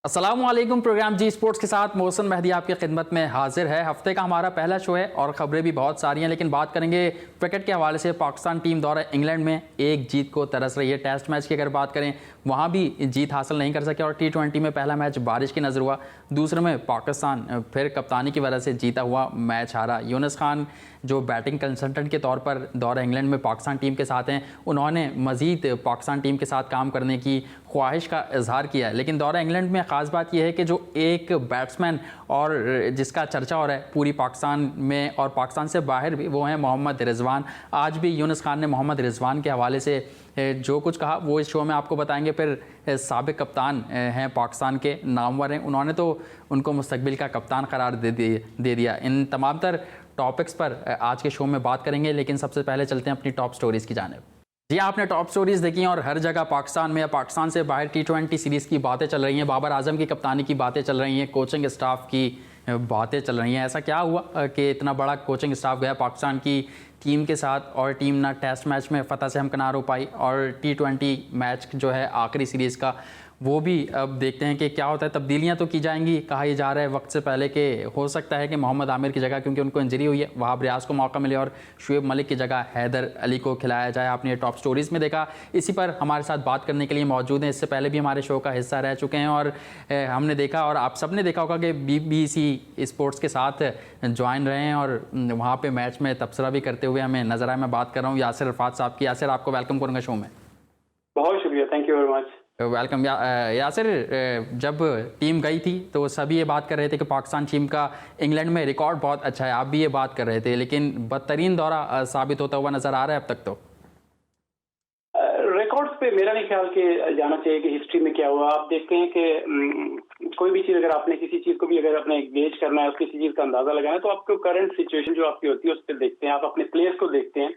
अस्सलामुअलैकुम। प्रोग्राम जी स्पोर्ट्स के साथ मोहसिन मेहदी आपकी खिदमत में हाजिर है। हफ्ते का हमारा पहला शो है और ख़बरें भी बहुत सारी हैं, लेकिन बात करेंगे क्रिकेट के हवाले से। पाकिस्तान टीम दौरा इंग्लैंड में एक जीत को तरस रही है। टेस्ट मैच की अगर बात करें वहाँ भी जीत हासिल नहीं कर सके और T20 में पहला मैच बारिश की नज़र हुआ, दूसरे में पाकिस्तान फिर कप्तानी की वजह से जीता हुआ मैच हारा। यूनुस खान जो बैटिंग कंसल्टेंट के तौर पर दौरा इंग्लैंड में पाकिस्तान टीम के साथ हैं, उन्होंने मज़ीद पाकिस्तान टीम के साथ काम करने की ख्वाहिश का इजहार किया है। लेकिन दौरा इंग्लैंड में ख़ास बात यह है कि जो एक बैट्समैन और जिसका चर्चा हो रहा है पूरी पाकिस्तान में और पाकिस्तान से बाहर भी, वो हैं मोहम्मद रिजवान। आज भी यूनुस खान ने मोहम्मद रिजवान के हवाले से जो कुछ कहा वो इस शो में आपको बताएंगे। फिर साबिक कप्तान हैं पाकिस्तान के, नामवर हैं, उन्होंने तो उनको मुस्तकबिल का कप्तान करार दे दिया। इन तमाम तर टॉपिक्स पर आज के शो में बात करेंगे, लेकिन सबसे पहले चलते हैं अपनी टॉप स्टोरीज़ की जानिब। जी, आपने टॉप स्टोरीज़ देखी हैं और हर जगह पाकिस्तान में या पाकिस्तान से बाहर T20 सीरीज़ की बातें चल रही हैं, बाबर आजम की कप्तानी की बातें चल रही हैं, कोचिंग स्टाफ की बातें चल रही हैं। ऐसा क्या हुआ कि इतना बड़ा कोचिंग स्टाफ गया पाकिस्तान की टीम के साथ और टीम ना टेस्ट मैच में फ़तह से हमकिनार हो पाई और T20 मैच जो है आखिरी सीरीज़ का वो भी अब देखते हैं कि क्या होता है। तब्दीलियां तो की जाएंगी, कहा यह जा रहा है वक्त से पहले कि हो सकता है कि मोहम्मद आमिर की जगह, क्योंकि उनको इंजरी हुई है, वहाब रियाज को मौका मिले और शुएब मलिक की जगह हैदर अली को खिलाया जाए। आपने ये टॉप स्टोरीज़ में देखा। इसी पर हमारे साथ बात करने के लिए मौजूद हैं, इससे पहले भी हमारे शो का हिस्सा रह चुके हैं और हमने देखा और आप सब ने देखा होगा कि BBC स्पोर्ट्स के साथ ज्वाइन रहे हैं और वहाँ पर मैच में तबसरा भी करते हुए हमें नजर आए। मैं बात कर रहा हूँ यासिर अरफात साहब की। यासिर, आपको वेलकम करूँगा शो में। बहुत शुक्रिया, thank you very much. Welcome. Yasir, जब टीम गई थी तो सभी ये बात कर रहे थे कि पाकिस्तान टीम का इंग्लैंड में रिकॉर्ड बहुत अच्छा है, आप भी ये बात कर रहे थे, लेकिन बदतरीन दौरा साबित होता हुआ नजर आ रहा है अब तक। तो रिकॉर्ड्स पे मेरा नहीं ख्याल कि जाना चाहिए कि हिस्ट्री में क्या हुआ। आप देखते हैं कि कोई भी चीज़ अगर आपने किसी चीज़ को भी अगर अपने गेज करना है, किसी चीज़ का अंदाजा लगाना है, तो आपको करंट सिचुएशन जो आपकी होती है उस पर देखते हैं। आप अपने प्लेयर्स को देखते हैं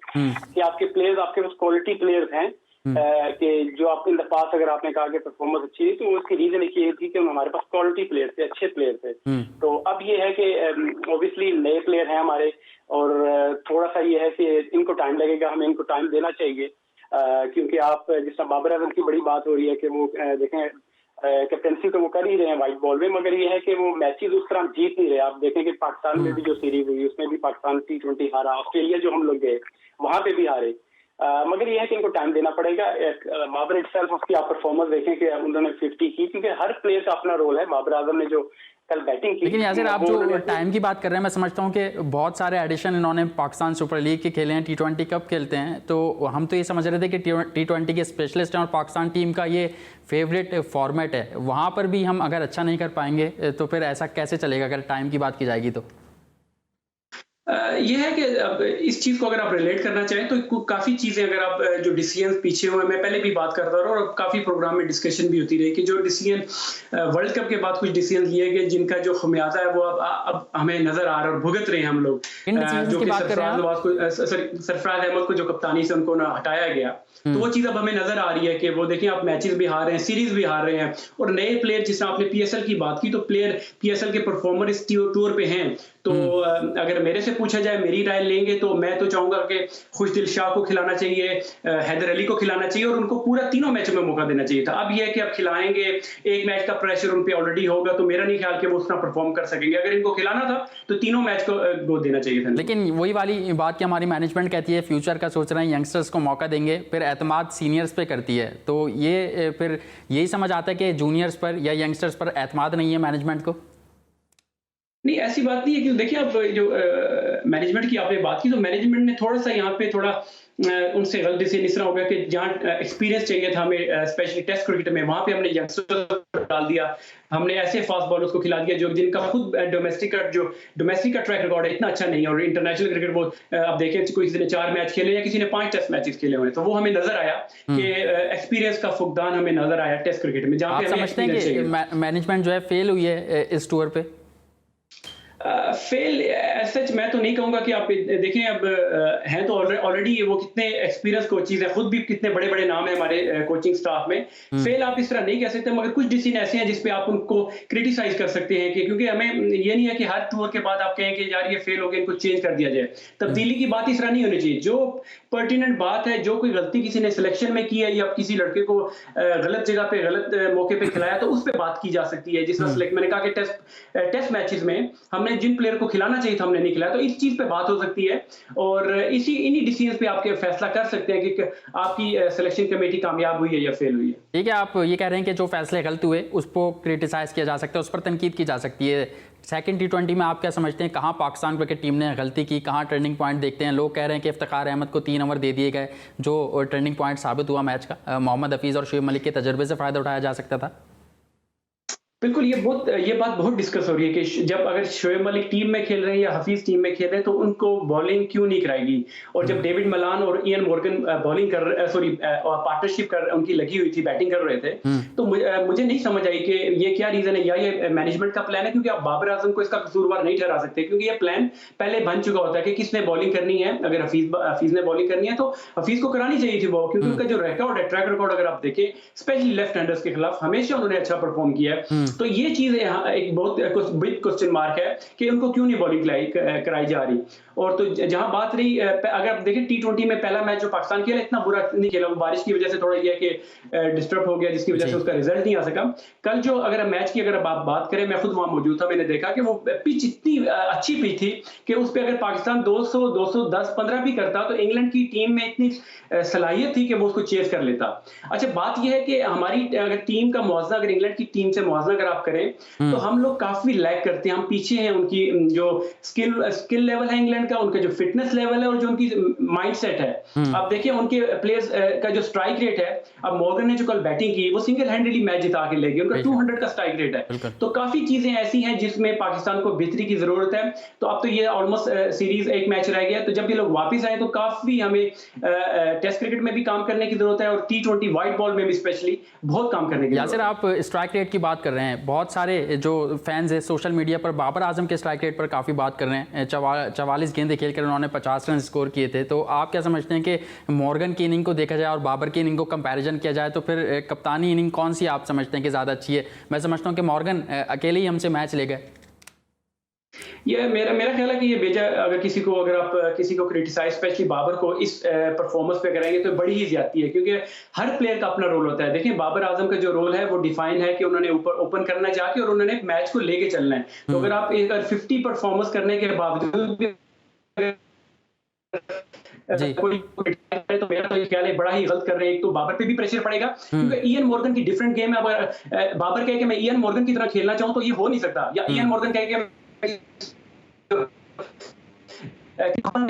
कि आपके प्लेयर्स, आपके पास क्वालिटी प्लेयर्स हैं कि जो आप इन द पास अगर आपने कहा कि परफॉर्मेंस अच्छी है, तो उसकी रीजन एक ये थी कि हमारे पास क्वालिटी प्लेयर थे, अच्छे प्लेयर थे। तो अब ये है कि ऑब्वियसली नए प्लेयर हैं हमारे और थोड़ा सा ये है कि इनको टाइम लगेगा, हमें इनको टाइम देना चाहिए। क्योंकि आप जिस तरह बाबर आजम की बड़ी बात हो रही है कि वो देखें कैप्टनसी तो वो कर ही रहे हैं वाइट बॉल में, मगर ये है कि वो मैचेस उस तरह जीत नहीं रहे। आप देखें कि पाकिस्तान में भी जो सीरीज हुई उसमें भी पाकिस्तान T20 हारा, ऑस्ट्रेलिया जो हम लोग गए वहां पे भी हारे। मगर ये है कि इनको टाइम देना पड़ेगा। बाबर इटसेल्फ, उसकी आप परफॉर्मेंस देखें कि उन्होंने 50 की, क्योंकि हर प्लेयर का अपना रोल है। बाबर आजम ने जो कल बैटिंग की, लेकिन यासिर आप जो टाइम की बात कर रहे हैं, मैं समझता हूं कि बहुत सारे एडिशन इन्होंने पाकिस्तान सुपर लीग के खेले हैं, T20 कब खेलते हैं, तो हम तो ये समझ रहे थे कि T20 के स्पेशलिस्ट हैं और पाकिस्तान टीम का ये फेवरेट फॉर्मेट है। वहां पर भी हम अगर अच्छा नहीं कर पाएंगे तो फिर ऐसा कैसे चलेगा अगर टाइम की बात की जाएगी तो? ये है कि अब इस चीज़ को अगर आप रिलेट करना चाहें तो काफ़ी चीज़ें, अगर आप जो डिसीजन पीछे हुए, मैं पहले भी बात करता रहा और काफ़ी प्रोग्राम में डिस्कशन भी होती रही कि जो डिसीजन वर्ल्ड कप के बाद कुछ डिसीजन लिए गए जिनका जो खमियाजा है वो अब हमें नजर आ रहा है और भुगत रहे हैं हम लोग। जो कि सरफराज अहमद को जो कप्तानी से उनको हटाया गया, तो वो चीज़ अब हमें नजर आ रही है कि वो देखिए आप मैचेस भी हार रहे हैं, सीरीज भी हार रहे हैं और नए प्लेयर, जिस तरह आपने PSL की बात की, तो प्लेयर PSL के परफॉर्मर इस टूर पे हैं। तो अगर मेरे से पूछा जाए, मेरी राय लेंगे तो मैं तो चाहूंगा कि खुशदिल शाह को खिलाना चाहिए, हैदर अली को खिलाना चाहिए और उनको पूरा तीनों मैचों में मौका देना चाहिए था। अब यह है कि अब खिलाएंगे, एक मैच का प्रेशर उन पे ऑलरेडी होगा, तो मेरा नहीं ख्याल कि वो उतना परफॉर्म कर सकेंगे। अगर इनको खिलाना था तो तीनों मैच को गो देना चाहिए था। लेकिन वही वाली बात कि हमारी मैनेजमेंट कहती है फ्यूचर का सोच रहे हैं, यंगस्टर्स को मौका देंगे, फिर एतमाद सीनियर्स पे करती है, तो ये फिर यही समझ आता है कि जूनियर्स पर या यंगस्टर्स पर एतमाद नहीं है मैनेजमेंट को? नहीं, ऐसी बात नहीं है। कि देखिए अब जो मैनेजमेंट की आपने बात की, तो मैनेजमेंट ने थोड़ा सा यहाँ पे थोड़ा उनसे गलती से इस तरह हो गया कि जहाँ एक्सपीरियंस चाहिए था हमें, स्पेशली टेस्ट क्रिकेट में, वहाँ पे हमने यंगस्टर डाल दिया। हमने ऐसे फास्ट बॉलर्स को खिला दिया जो जिनका खुद डोमेस्टिक का ट्रैक रिकॉर्ड है इतना अच्छा नहीं है, और इंटरनेशनल क्रिकेट वो आप देखें कोई किसी ने 4 मैच खेले या किसी ने 5 टेस्ट मैचेस खेले हुए, तो वो हमें नजर आया कि एक्सपीरियंस का फुकदान हमें नजर आया टेस्ट क्रिकेट में, जहाँ पे समझते हैं कि मैनेजमेंट जो है फेल हुई है इस टूर पे। फेल सच मैं तो नहीं कहूंगा कि आप देखें अब हैं तो ऑलरेडी वो कितने एक्सपीरियंस कोचेज हैं, खुद भी कितने बड़े बड़े नाम हैं हमारे कोचिंग स्टाफ में। फेल आप इस तरह नहीं कह सकते, मगर कुछ डिसीजन ऐसे हैं जिसपे आप उनको क्रिटिसाइज कर सकते हैं कि क्योंकि हमें ये नहीं है कि हर टूर के बाद आप कहें कि यार ये फेल हो गया, इनको चेंज कर दिया जाए। तब्दीली की बात इस तरह नहीं होनी चाहिए। जो पर्टिनेंट बात है, जो कोई गलती किसी ने सिलेक्शन में की है या किसी लड़के को गलत जगह पे गलत मौके पे खिलाया, तो उस पर बात की जा सकती है। जिस तरह सिलेक्ट मैंने कहा कि टेस्ट मैचेस में हमने जिन प्लेयर को खिलाना चाहिए था हमने नहीं खिलाया, तो इस चीज पे बात हो सकती है और इन्हीं डिसीजन पे आपके फैसला कर सकते हैं कि आपकी सिलेक्शन कमेटी कामयाब हुई है या फेल हुई है। ठीक है, आप ये कह रहे हैं कि जो फैसले गलत हुए उसको क्रिटिसाइज किया जा सकता है, उस पर तनकीद की जा सकती है। सेकंड T20 में आप क्या समझते हैं, कहाँ पाकिस्तान क्रिकेट टीम ने गलती की, कहाँ टर्निंग पॉइंट देखते हैं? लोग कह रहे हैं कि इफ्तिखार अहमद को 3 ओवर दे दिए गए, जो टर्निंग पॉइंट साबित हुआ मैच का। मोहम्मद हफीज़ और शुएब मलिक के तजर्बे से फ़ायदा उठाया जा सकता था। बिल्कुल, ये बात बहुत डिस्कस हो रही है कि जब अगर शोएब मलिक टीम में खेल रहे हैं या हफीज टीम में खेल रहे हैं तो उनको बॉलिंग क्यों नहीं कराएगी, और जब डेविड मलान और इयन मॉर्गन बॉलिंग पार्टनरशिप कर उनकी लगी हुई थी, बैटिंग कर रहे थे, तो मुझे नहीं समझ आई कि ये क्या रीजन है, या ये मैनेजमेंट का प्लान है, क्योंकि आप बाबर आजम को इसका कसूरवार नहीं ठहरा सकते, क्योंकि ये प्लान पहले बन चुका होता है कि किसने बॉलिंग करनी है। अगर हफीज ने बॉलिंग करनी है तो हफीज को करानी चाहिए थी वो, क्योंकि उनका जो रिकॉर्ड है, ट्रैक रिकॉर्ड अगर आप देखें, स्पेशली लेफ्ट हैंडर्स के खिलाफ हमेशा उन्होंने अच्छा परफॉर्म किया है। तो ये चीज एक बहुत बिग क्वेश्चन मार्क है कि उनको क्यों नहीं बॉलिंग कराई जा रही। और तो जहां बात रही, अगर आप देखें T20 में पहला मैच जो पाकिस्तान खेला इतना बुरा नहीं खेला, वो बारिश की वजह से थोड़ा ये कि डिस्टर्ब हो गया, जिसकी वजह से उसका रिजल्ट नहीं आ सका। कल जो अगर मैच की अगर आप बात करें, मैं खुद वहां मौजूद था, मैंने देखा कि वो पिच इतनी अच्छी पिच थी कि उस पर अगर पाकिस्तान 200, 210, 15 भी करता तो इंग्लैंड की टीम में इतनी सलाहियत थी कि वो उसको चेस कर लेता। अच्छा, बात यह है कि हमारी अगर टीम का मुआवजा, अगर इंग्लैंड की टीम से मुआवजा अगर आप करें तो हम लोग काफी लैग करते हैं, हम पीछे हैं। उनकी जो स्किल लेवल है इंग्लैंड का, उनका जो फिटनेस लेवल है और जो उनकी माइंडसेट है, आप देखिए उनके प्लेयर्स का जो स्ट्राइक रेट है, अब मॉर्गन ने जो कल बैटिंग की वो सिंगल हैंडली मैच जिता के ले गए, उनका 200 का स्ट्राइक रेट है। तो काफी चीजें ऐसी हैं जिसमें पाकिस्तान को बेहतरी की जरूरत है। तो अब तो ये ऑलमोस्ट सीरीज एक मैच रह गया, तो जब ये लोग वापस आए तो काफी हमें टेस्ट क्रिकेट में भी काम करने की जरूरत है और T20 व्हाइट बॉल में भी स्पेशली बहुत काम करने की जरूरत है। यासिर, आप स्ट्राइक रेट की बात कर रहे हैं, बहुत सारे जो फैंस हैं सोशल मीडिया पर बाबर आजम के स्ट्राइक रेट पर काफ़ी बात कर रहे हैं। 44 गेंदें खेलकर उन्होंने 50 रन स्कोर किए थे। तो आप क्या समझते हैं कि मॉर्गन की इनिंग को देखा जाए और बाबर की इनिंग को कंपैरिजन किया जाए तो फिर कप्तानी इनिंग कौन सी आप समझते हैं कि ज़्यादा अच्छी है? मैं समझता हूँ कि मॉर्गन अकेले ही हमसे मैच ले गए। ये मेरा ख्याल है कि ये बेजा अगर आप किसी को क्रिटिसाइज, स्पेशली बाबर को इस परफॉर्मेंस पे करेंगे तो बड़ी ही ज्यादती है, क्योंकि हर प्लेयर का अपना रोल होता है। देखिए बाबर आजम का जो रोल है वो डिफाइन है कि उन्होंने ऊपर ओपन करना जाके और उन्होंने मैच को लेके चलना है। तो अगर आप 50 परफॉर्मेंस करने के बावजूद भी तो मेरा तो ये ख्याल है बड़ा ही गलत कर रहे हैं। एक तो बाबर पे भी प्रेशर पड़ेगा, क्योंकि इयन मॉर्गन की डिफरेंट गेम है। अगर बाबर कहे कि मैं इयन मॉर्गन की तरह खेलना चाहूं तो ये हो नहीं सकता, या इयन मॉर्गन कहे कि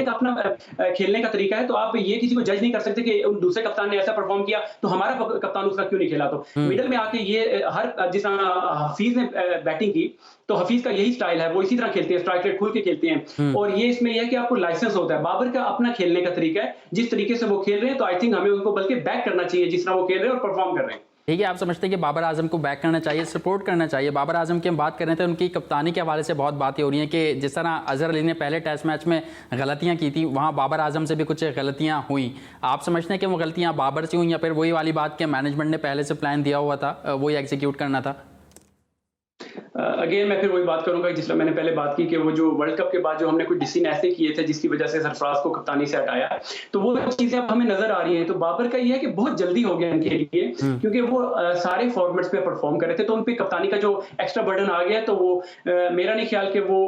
अपना खेलने का तरीका है। तो आप ये किसी को जज नहीं कर सकते कि दूसरे कप्तान ने ऐसा परफॉर्म किया तो हमारा कप्तान उसका क्यों नहीं खेला। तो मिडल में आके ये जिस तरह हफीज ने बैटिंग की, तो हफीज का यही स्टाइल है, वो इसी तरह खेलते हैं, स्ट्राइक रेट खुल के खेलते हैं। और ये इसमें यह है कि आपको लाइसेंस होता है। बाबर का अपना खेलने का तरीका है, जिस तरीके से वो खेल रहे हैं, तो आई थिंक हमें उनको बल्कि बैक करना चाहिए जिस तरह वो खेल रहे हैं और परफॉर्म कर रहे हैं। ठीक है, आप समझते हैं कि बाबर आजम को बैक करना चाहिए, सपोर्ट करना चाहिए? बाबर आजम की हम बात कर रहे थे, उनकी कप्तानी के हवाले से बहुत बातें हो रही हैं कि जिस तरह अजहर अली ने पहले टेस्ट मैच में गलतियां की थी, वहां बाबर आजम से भी कुछ गलतियां हुई। आप समझते हैं कि वो गलतियां बाबर से हुई या फिर वही वाली बात कि मैनेजमेंट ने पहले से प्लान दिया हुआ था, वही एग्जीक्यूट करना था? अगेन मैं फिर वही बात करूंगा जिसमें मैंने पहले बात की कि वो जो वर्ल्ड कप के बाद जो हमने कुछ डिसीजन ऐसे किए थे जिसकी वजह से सरफराज को कप्तानी से हटाया, तो वो चीजें अब हमें नजर आ रही हैं। तो बाबर का ये है कि बहुत जल्दी हो गया उनके लिए, क्योंकि वो सारे फॉर्मेट्स पे परफॉर्म कर रहे थे, तो उन पे कप्तानी का जो एक्स्ट्रा बर्डन आ गया। तो वो मेरा नहीं ख्याल कि वो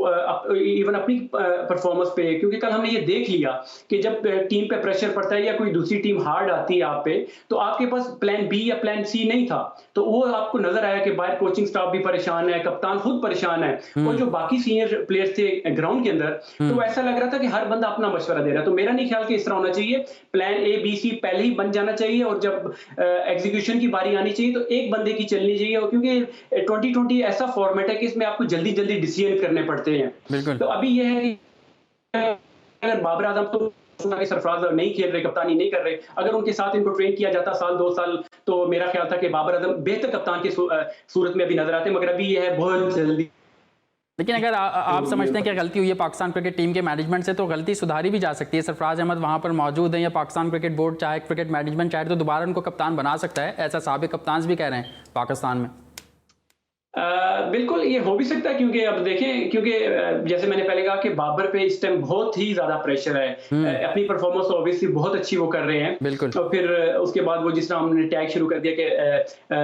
इवन अपनी परफॉर्मेंस पे, क्योंकि कल हमने ये देख लिया कि जब टीम पे प्रेशर पड़ता है या कोई दूसरी टीम हार्ड आती है आप पे, तो आपके पास प्लान बी या प्लान सी नहीं था। तो वो आपको नजर आया कि बाहर कोचिंग स्टाफ भी परेशान है, कप्तान खुद परेशान है, और जो बाकी सीनियर प्लेयर्स थे ग्राउंड के अंदर, तो ऐसा लग रहा था कि हर बंदा अपना मशवरा दे रहा है। तो मेरा नहीं ख्याल कि इस तरह होना चाहिए। प्लान ए बी सी पहले ही बन जाना चाहिए, और जब एग्जीक्यूशन की बारी आनी चाहिए तो एक बंदे की चलनी चाहिए, क्योंकि 2020 ऐसा फॉर्मेट है कि इसमें आपको जल्दी जल्दी डिसीजन करने पड़ते हैं। तो अभी यह है अगर बाबर आजम तो सरफराज नहीं खेल रहे, कप्तानी नहीं कर रहे, अगर उनके साथ इनको ट्रेन किया जाता साल 2 साल, तो मेरा ख्याल था कि बाबर आजम बेहतर कप्तान की सूरत में अभी नजर आते, मगर अभी यह है बहुत जल्दी लेकिन अगर आप समझते हैं कि गलती हुई है पाकिस्तान क्रिकेट टीम के मैनेजमेंट से, तो गलती सुधारी भी जा सकती है। सरफराज अहमद वहाँ पर मौजूद हैं, या पाकिस्तान क्रिकेट बोर्ड चाहे क्रिकेट मैनेजमेंट चाहे तो दोबारा उनको कप्तान बना सकता है, ऐसा साबिक कप्तान भी कह रहे हैं पाकिस्तान में। बिल्कुल ये हो भी सकता है, क्योंकि अब देखें, क्योंकि जैसे मैंने पहले कहा कि बाबर पे इस टाइम बहुत ही ज्यादा प्रेशर है। अपनी परफॉर्मेंस तो ऑब्वियसली बहुत अच्छी वो कर रहे हैं, बिल्कुल। और फिर उसके बाद वो जिस तरह हमने टैग शुरू कर दिया कि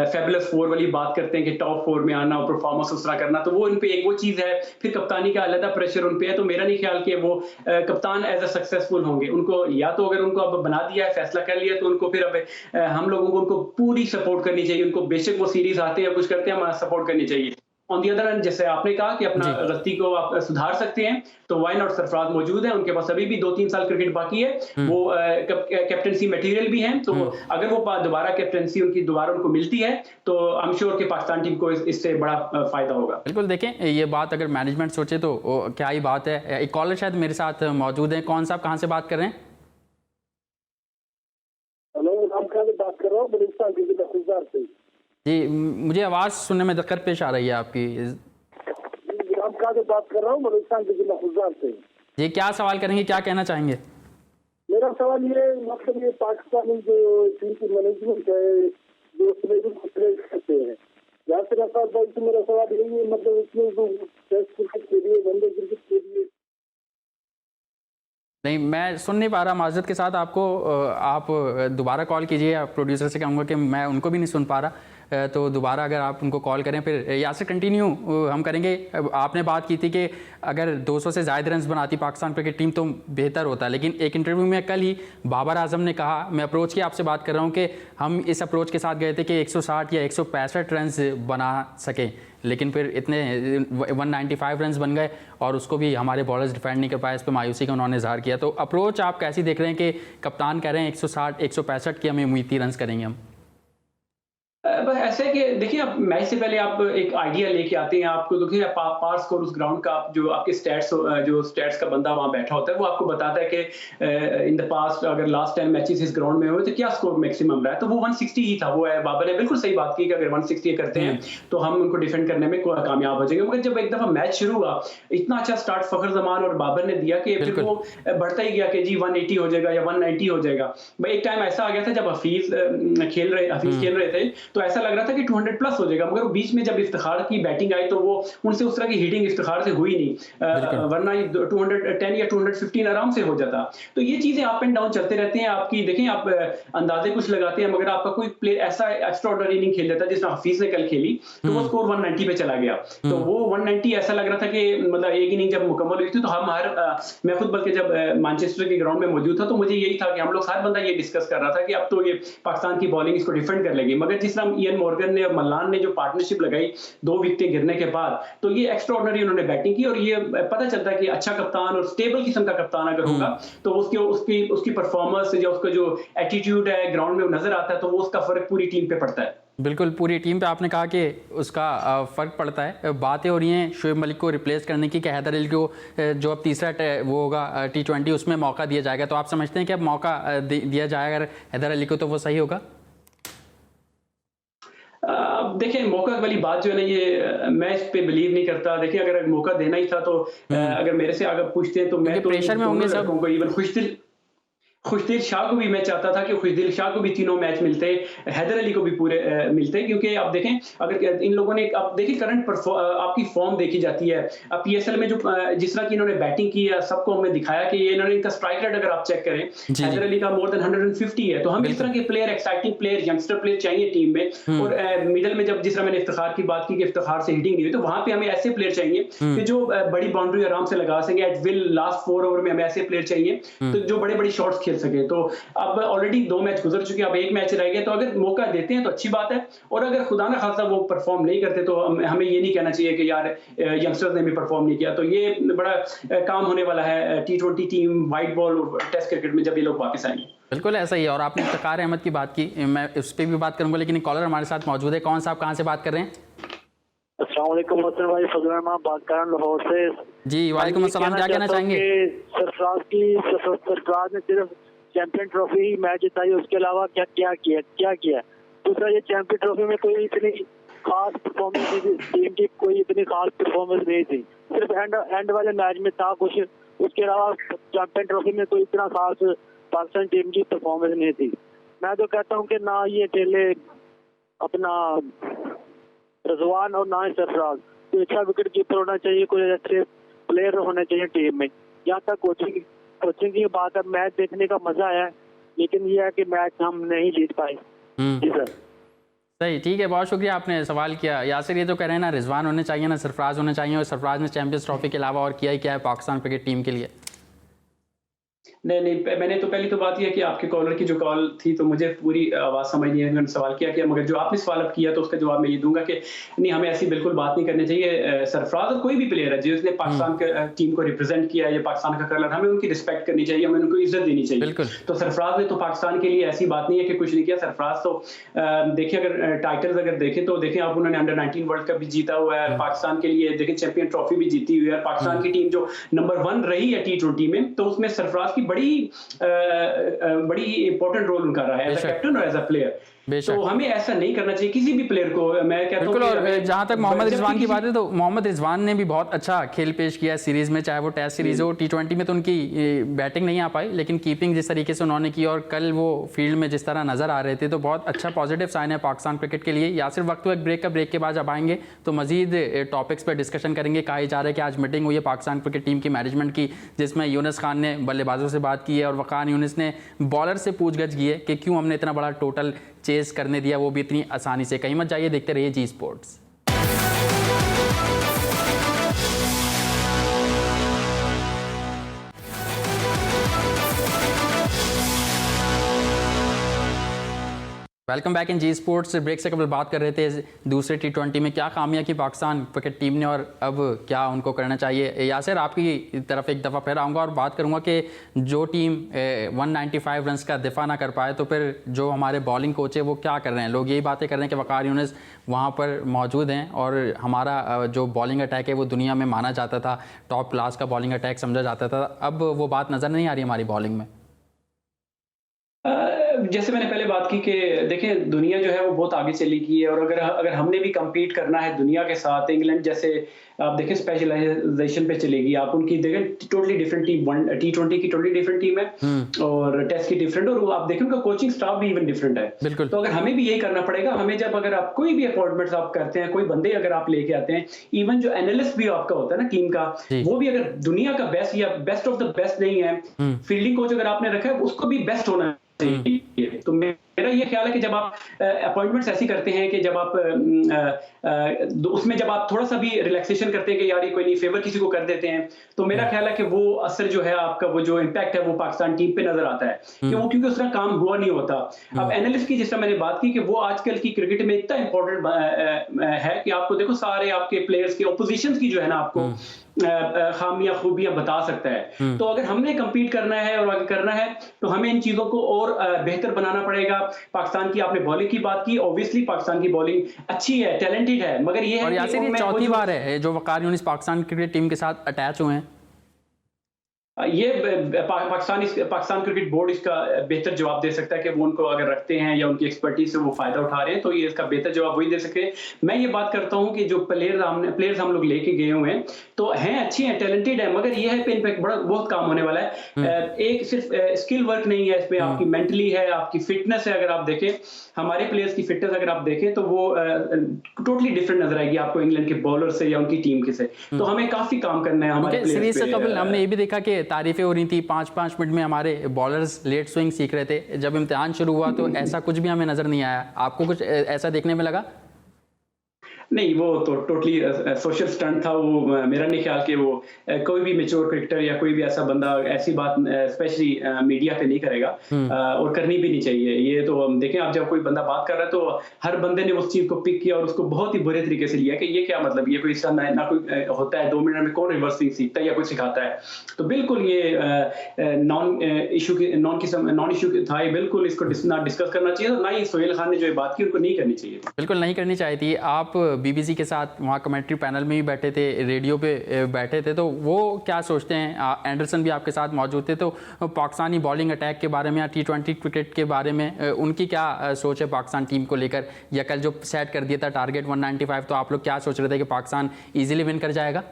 फेबुलस 4 वाली बात करते हैं कि टॉप 4 में आना और परफॉर्मेंस उस तरह करना, तो वो उन पे एक वो चीज है। फिर कप्तानी का अलग प्रेशर उन पे है, तो मेरा नहीं ख्याल कि वो कप्तान एज अ सक्सेसफुल होंगे। उनको या तो अगर उनको अब बना दिया है, फैसला कर लिया, तो उनको फिर अब हम लोगों को उनको पूरी सपोर्ट करनी चाहिए। उनको बेशक वो सीरीज आते हैं कुछ करते हैं, सपोर्ट करनी चाहिए। ऑन दी अदर हैंड, जैसे आपने कहा कि अपना गलती को आप सुधार सकते हैं, तो व्हाई नॉट। सरफराज मौजूद है, उनके पास अभी भी 2-3 साल क्रिकेट बाकी है, वो कैप्टनसी मटेरियल भी हैं, तो अगर वो दोबारा कैप्टनसी उनकी दोबारा उनको मिलती है, तो आई एम श्योर कि पाकिस्तान टीम को इससे बड़ा फायदा होगा। बिल्कुल। देखें, ये बात अगर मैनेजमेंट सोचे तो क्या ही बात है। एक कॉलर शायद मेरे साथ मौजूद है। कौन साहब, कहाँ से बात कर रहे हैं? हेलो, राम खान बात कर रहा हूँ बलूचिस्तान जिला खुजदार से। जी, मुझे आवाज़ सुनने में दिक्कत पेश आ रही है आपकी। राम खान से बात कर रहा हूँ बलूचिस्तान जिला खुजदार से। जी, क्या सवाल करेंगे, क्या कहना चाहेंगे? मेरा सवाल ये, मतलब ये पाकिस्तानी जो टीम की मैनेजमेंट है, जो सिलेक्शन को प्ले करते हैं, यासिर अरफात भाई से मेरा सवाल यही है, मतलब इसमें जो टेस्ट क्रिकेट के लिए, वनडे क्रिकेट के लिए। नहीं, मैं सुन नहीं पा रहा माजरत के साथ आपको। आप दोबारा कॉल कीजिए। प्रोड्यूसर से कहूँगा कि मैं उनको भी नहीं सुन पा रहा, तो दोबारा अगर आप उनको कॉल करें। फिर यहाँ से कंटिन्यू हम करेंगे। आपने बात की थी कि अगर 200 से ज़्यादा रन्स बनाती पाकिस्तान क्रिकेट टीम तो बेहतर होता, लेकिन एक इंटरव्यू में कल ही बाबर आजम ने कहा, मैं अप्रोच की आपसे बात कर रहा हूँ, कि हम इस अप्रोच के साथ गए थे कि 160 या 165 रन्स बना सकें, लेकिन फिर इतने 195 रन्स बन गए और उसको भी हमारे बॉलर्स डिफेंड नहीं कर पाए। इस पर मायूसी का उन्होंने इजहार किया। तो अप्रोच आप कैसी देख रहे हैं कि कप्तान कह रहे हैं 160 165 की हमें उम्मीद थी रन्स करेंगे हम? बस ऐसे है कि देखिए, आप मैच से पहले आप एक आइडिया लेके आते हैं। आपको देखिए पार स्कोर उस ग्राउंड का, आप जो आपके स्टैट्स का बंदा वहां बैठा होता है, वो आपको बताता है कि इन द पास्ट अगर लास्ट 10 मैचेस इस ग्राउंड में हुए तो क्या स्कोर मैक्सिमम रहा है। तो वो 160 ही था। वो बाबर ने बिल्कुल सही बात की कि अगर 160 करते हैं तो हम उनको डिफेंड करने में कामयाब हो जाएंगे। मगर जब एक दफा मैच शुरू हुआ, इतना अच्छा स्टार्ट फखर जमान और बाबर ने दिया कि फिर वो बढ़ता ही गया कि जी 180 हो जाएगा या 190 हो जाएगा। भाई एक टाइम ऐसा आ गया था जब हफीज खेल रहे थे, तो ऐसा लग रहा था कि 200 प्लस हो जाएगा। मगर बीच में जब इफ्तिखार की बैटिंग आई, तो वो उनसे उस तरह की हिटिंग इफ्तिखार से हुई नहीं, वरना 210 या 215 आराम से हो जाता। तो ये चीजें अप एंड डाउन चलते रहते हैं आपकी। देखें, आप अंदाजे कुछ लगाते हैं, मगर आपका कोई प्लेयर ऐसा एक्स्ट्राऑर्डिनरी इनिंग खेल लेता, जिस तरह हफीज ने कल खेली, तो वो स्कोर 190 पे चला गया। तो वो 190 ऐसा लग रहा था कि मतलब एक इनिंग जब मुकम्मल हुई थी, तो मैं खुद बल्कि जब मैनचेस्टर के ग्राउंड में मौजूद था, तो मुझे यही था कि हम लोग हर बंदा ये डिस्कस कर रहा था कि अब तो ये पाकिस्तान की बॉलिंग इसको डिफेंड कर लेगी। मगर जिस तरह इयन मॉर्गन ने और मल्लान ने जो पार्टनरशिप लगाई 2 विकेटें गिरने के बाद, तो ये एक्स्ट्राऑर्डिनरी उन्होंने बैटिंग की। और ये पता चलता है कि अच्छा कप्तान और स्टेबल किस्म का कप्तान अगर होगा, तो उसकी परफॉर्मेंस या उसका जो एटीट्यूड है ग्राउंड में वो नजर आता है, तो वो उसका फर्क पूरी टीम पे पड़ता है। बिल्कुल, पूरी टीम पे आपने कहा कि उसका फ़र्क पड़ता है। बातें हो रही हैं शोएब मलिक को रिप्लेस करने की, कि हैदर अली को जो अब तीसरा वो होगा T20 उसमें मौका दिया जाएगा। तो आप समझते हैं कि अब मौका दिया जाएगा अगर हैदर अली को, तो वो सही होगा? देखिए, मौका वाली बात जो है ना, ये मैं इस पे बिलीव नहीं करता। देखिए, अगर मौका देना ही था, तो अगर मेरे से अगर पूछते हैं, तो मैं तो प्रेशर में होंगे सब। इवन खुशदिल शाह को भी मैं चाहता था कि खुशदिल शाह को भी तीनों मैच मिलते, हैदर अली को भी पूरे मिलते, क्योंकि आप देखें अगर इन लोगों ने, आप देखिए करंट आपकी फॉर्म देखी जाती है। अब PSL में जो जिस तरह की इन्होंने बैटिंग की है, सबको हमने दिखाया कि ये इन्होंने इनका स्ट्राइक रेट अगर आप चेक करें, हैदर अली का मोर देन 150 है। तो हम इस तरह के player, exciting player, youngster player चाहिए टीम में। और मिडल में जब जिस तरह मैंने इफ्तिखार की बात की कि इफ्तिखार से हिटिंग नहीं हुई, तो वहां पे हमें ऐसे प्लेयर चाहिए कि जो बड़ी बाउंड्री आराम से लगा सके एट विल। लास्ट 4 ओवर में हमें ऐसे प्लेयर चाहिए तो जो बड़े बड़ी शॉट्स खेल सके। तो अब ऑलरेडी 2 मैच गुजर चुके, अब 1 मैच रह गया, तो अगर मौका देते हैं तो अच्छी बात है। और अगर खुदा ना खासा वो परफॉर्म नहीं करते, तो हमें ये नहीं कहना चाहिए कि यार यंगस्टर्स ने भी परफॉर्म नहीं किया। तो ये बड़ा काम होने वाला है T20 टीम, वाइट बॉल और टेस्ट क्रिकेट में जब ये लोग वापस आएंगे। बिल्कुल ऐसा ही है। और आपने इफ्तिखार अहमद की बात की, मैं उस पर भी बात करूंगा, लेकिन एक कॉलर हमारे साथ मौजूद है। कौन साहब, कहाँ से बात कर रहे हैं? अस्सलाम वालेकुम भाई, फजल मैं बात कर रहा हूं लाहौर से। जी, वालेकुम अस्सलाम। क्या कहना चाहेंगे? सरफराज ने सिर्फ चैंपियन ट्रॉफी मैच जिताई, उसके अलावा क्या किया। दूसरा, ये चैंपियन ट्रॉफी में कोई इतनी खास परफॉर्मेंस टीम की कोई इतनी खास परफॉर्मेंस नहीं थी, सिर्फ एंड वाले मैच में था कुछ, उसके अलावा चैंपियन ट्रॉफी में कोई इतना खास पाकिस्तान टीम की परफॉर्मेंस नहीं थी। मैं तो कहता हूँ कि ना ये अकेले अपना रजवान और ना ही सरफराज, कोई अच्छा विकेट कीपर होना चाहिए, कोई अच्छे प्लेयर होने चाहिए टीम में। यहाँ तक कोचिंग की बात है, मैच देखने का मजा आया, लेकिन यह है कि मैच हम नहीं जीत पाए। जी सर। सही, ठीक है, बहुत शुक्रिया आपने सवाल किया। यासिर ये तो कह रहे हैं ना रिजवान होने चाहिए ना सरफराज होने चाहिए, और सरफराज ने चैंपियंस ट्रॉफी के अलावा और किया ही क्या है पाकिस्तान क्रिकेट टीम के लिए। नहीं, मैंने तो पहली तो बात यह कि आपके कॉलर की जो कॉल थी तो मुझे पूरी आवाज़ समझ नहीं आई। मैंने सवाल किया कि मगर जो आपने सवाल अब किया तो उसका जवाब मैं ये दूंगा कि नहीं, हमें ऐसी बिल्कुल बात नहीं करनी चाहिए। सरफराज और कोई भी प्लेयर है जिसने पाकिस्तान के टीम को रिप्रेजेंट किया है या पाकिस्तान का कलर, हमें उनकी रिस्पेक्ट करनी चाहिए, हमें उनको इज्जत देनी चाहिए। तो सरफराज ने तो पाकिस्तान के लिए ऐसी बात नहीं है कि कुछ नहीं किया। सरफराज तो देखिए, अगर टाइटल्स अगर देखें तो देखें आप, उन्होंने अंडर 19 वर्ल्ड कप भी जीता हुआ है पाकिस्तान के लिए, देखें चैंपियन ट्रॉफी भी जीती हुई है। पाकिस्तान की टीम जो नंबर 1 रही है T20 में, तो उसमें सरफराज की बड़ी इंपॉर्टेंट रोल उनका रहा है एज अ कैप्टन और एज अ प्लेयर। तो हमें ऐसा नहीं करना चाहिए किसी भी प्लेयर को। मैं कहता हूं, और जहां तक मोहम्मद रिजवान की बात है तो मोहम्मद रिजवान ने भी बहुत अच्छा खेल पेश किया है सीरीज में, चाहे वो टेस्ट सीरीज हो, T20 में तो उनकी बैटिंग नहीं आ पाई, लेकिन कीपिंग जिस तरीके से उन्होंने की और कल वो फील्ड में जिस तरह नजर आ रहे थे, तो बहुत अच्छा पॉजिटिव साइन है पाकिस्तान क्रिकेट के लिए। या सिर्फ वक्त एक ब्रेक का, ब्रेक के बाद जब आएंगे तो मजीद टॉपिक्स पर डिस्कशन करेंगे। कहा जा रहा है कि आज मीटिंग हुई है पाकिस्तान क्रिकेट टीम की मैनेजमेंट की, जिसमें यूनिस खान ने बल्लेबाजों से बात की है और वकान यूनिस ने बॉलर से पूछगछ की है कि क्यों हमने इतना बड़ा टोटल चेस करने दिया, वो भी इतनी आसानी से। कहीं मत जाइए, देखते रहिए Zee sports. Welcome back in Zee sports. Break से कबल बात कर रहे थे दूसरे T20 में क्या खामियां की पाकिस्तान क्रिकेट टीम ने और अब क्या उनको करना चाहिए। यासिर, आपकी तरफ एक दफ़ा फिर आऊँगा और बात करूँगा कि जो टीम 195 रन्स का दिफा ना कर पाए, तो फिर जो हमारे बॉलिंग कोच है वो क्या कर रहे हैं। लोग यही बातें कर रहे हैं कि वकार यूनिस वहाँ पर मौजूद हैं और हमारा जो बॉलिंग अटैक है वो दुनिया में माना जाता था, टॉप क्लास का बॉलिंग अटैक समझा जाता था। अब वो बात नज़र नहीं आ रही हमारी बॉलिंग में। जैसे मैंने पहले बात की कि देखें, दुनिया जो है वो बहुत आगे चली गई है, और अगर हमने भी compete करना है दुनिया के साथ, इंग्लैंड जैसे आप देखें स्पेशलाइजेशन पे चलेगी, आप उनकी देखें टोटली डिफरेंट टीम, T20 की टोटली डिफरेंट टीम है और टेस्ट की डिफरेंट, और आप देखें उनका कोचिंग स्टाफ भी इवन डिफरेंट है। तो अगर हमें भी यही करना पड़ेगा, हमें जब अगर आप कोई भी अपॉइंटमेंट्स आप करते हैं, कोई बंदे अगर आप लेके आते हैं, इवन जो एनालिस्ट भी आपका होता है ना टीम का, वो भी अगर दुनिया का बेस्ट या बेस्ट ऑफ द बेस्ट नहीं है, फील्डिंग कोच अगर आपने रखा है उसको भी बेस्ट होना चाहिए। तो मेरा ये ख्याल है कि जब आप अपॉइंटमेंट्स ऐसी करते हैं कि जब आप उसमें जब आप थोड़ा सा भी रिलैक्सेशन करते हैं कि यार ये कोई नहीं, फेवर किसी को कर देते हैं, तो मेरा ख्याल है कि वो असर जो है आपका, वो जो इम्पैक्ट है वो पाकिस्तान टीम पे नजर आता है कि वो, क्योंकि उसका काम हुआ नहीं होता। अब एनालिस्ट की जिस तरह मैंने बात की कि वो आजकल की क्रिकेट में इतना इंपॉर्टेंट है कि आपको देखो सारे आपके प्लेयर्स के ऑपोजिशन की जो है ना आपको खामियां खूबियां बता सकता है। तो अगर हमने compete करना है और आगे करना है तो हमें इन चीजों को और बेहतर बनाना पड़ेगा। पाकिस्तान की आपने बॉलिंग की बात की, ऑब्वियसली पाकिस्तान की बॉलिंग अच्छी है, टैलेंटेड है, मगर ये और है यासिर ये चौथी बार है जो वकार यूनिस पाकिस्तान क्रिकेट टीम के साथ अटैच हुए हैं। ये पाकिस्तान क्रिकेट बोर्ड इसका बेहतर जवाब दे सकता है कि वो उनको अगर रखते हैं या उनकी एक्सपर्टीज से वो फायदा उठा रहे हैं, तो ये इसका बेहतर जवाब वही दे सके। मैं ये बात करता हूं कि जो प्लेयर्स हम लोग लेके गए हुए हैं तो हैं, अच्छे हैं, टैलेंटेड है, मगर ये है पे इनफैक्ट बहुत काम होने वाला है। एक सिर्फ स्किल वर्क नहीं है इसमें, आपकी मेंटली है, आपकी फिटनेस है। अगर आप देखें हमारे प्लेयर्स की फिटनेस अगर आप देखें तो वो टोटली डिफरेंट नजर आएगी आपको इंग्लैंड के बॉलर से या उनकी टीम के से। तो हमें काफी काम करना है हमारे सीरीज से कबल हमने ये भी देखा कि तारीफें हो रही थी, 5-5 मिनट में हमारे बॉलर्स लेट स्विंग सीख रहे थे। जब इम्तिहान शुरू हुआ तो ऐसा कुछ भी हमें नजर नहीं आया। आपको कुछ ऐसा देखने में लगा? नहीं, वो तो टोटली सोशल स्टंट था। वो मेरा नहीं ख्याल कि वो कोई भी मैच्योर क्रिकेटर या कोई भी ऐसा बंदा ऐसी बात स्पेशली मीडिया पे नहीं करेगा और करनी भी नहीं चाहिए। ये तो देखें, आप जब कोई बंदा बात कर रहा है तो हर बंदे ने उस चीज को पिक किया और उसको बहुत ही बुरे तरीके से लिया कि ये क्या मतलब, ये कोई ना कोई होता है 2 मिनट में कौन रिवर्स स्विंग सीखता है या कोई सिखाता है। तो बिल्कुल ये नॉन इशू था, ये बिल्कुल इसको ना डिस्कस करना चाहिए, ना ही सोहेल खान ने जो ये बात की उनको नहीं करनी चाहिए, बिल्कुल नहीं करनी चाहिए थी। आप बीबीसी के साथ वहाँ कमेंट्री पैनल में ही बैठे थे, रेडियो पे बैठे थे, तो वो क्या सोचते हैं? एंडरसन भी आपके साथ मौजूद थे, तो पाकिस्तानी बॉलिंग अटैक के बारे में या T20 क्रिकेट के बारे में उनकी क्या सोच है पाकिस्तान टीम को लेकर? या कल जो सेट कर दिया था टारगेट 195, तो आप लोग क्या सोच रहे थे कि पाकिस्तान ईजिली विन कर जाएगा?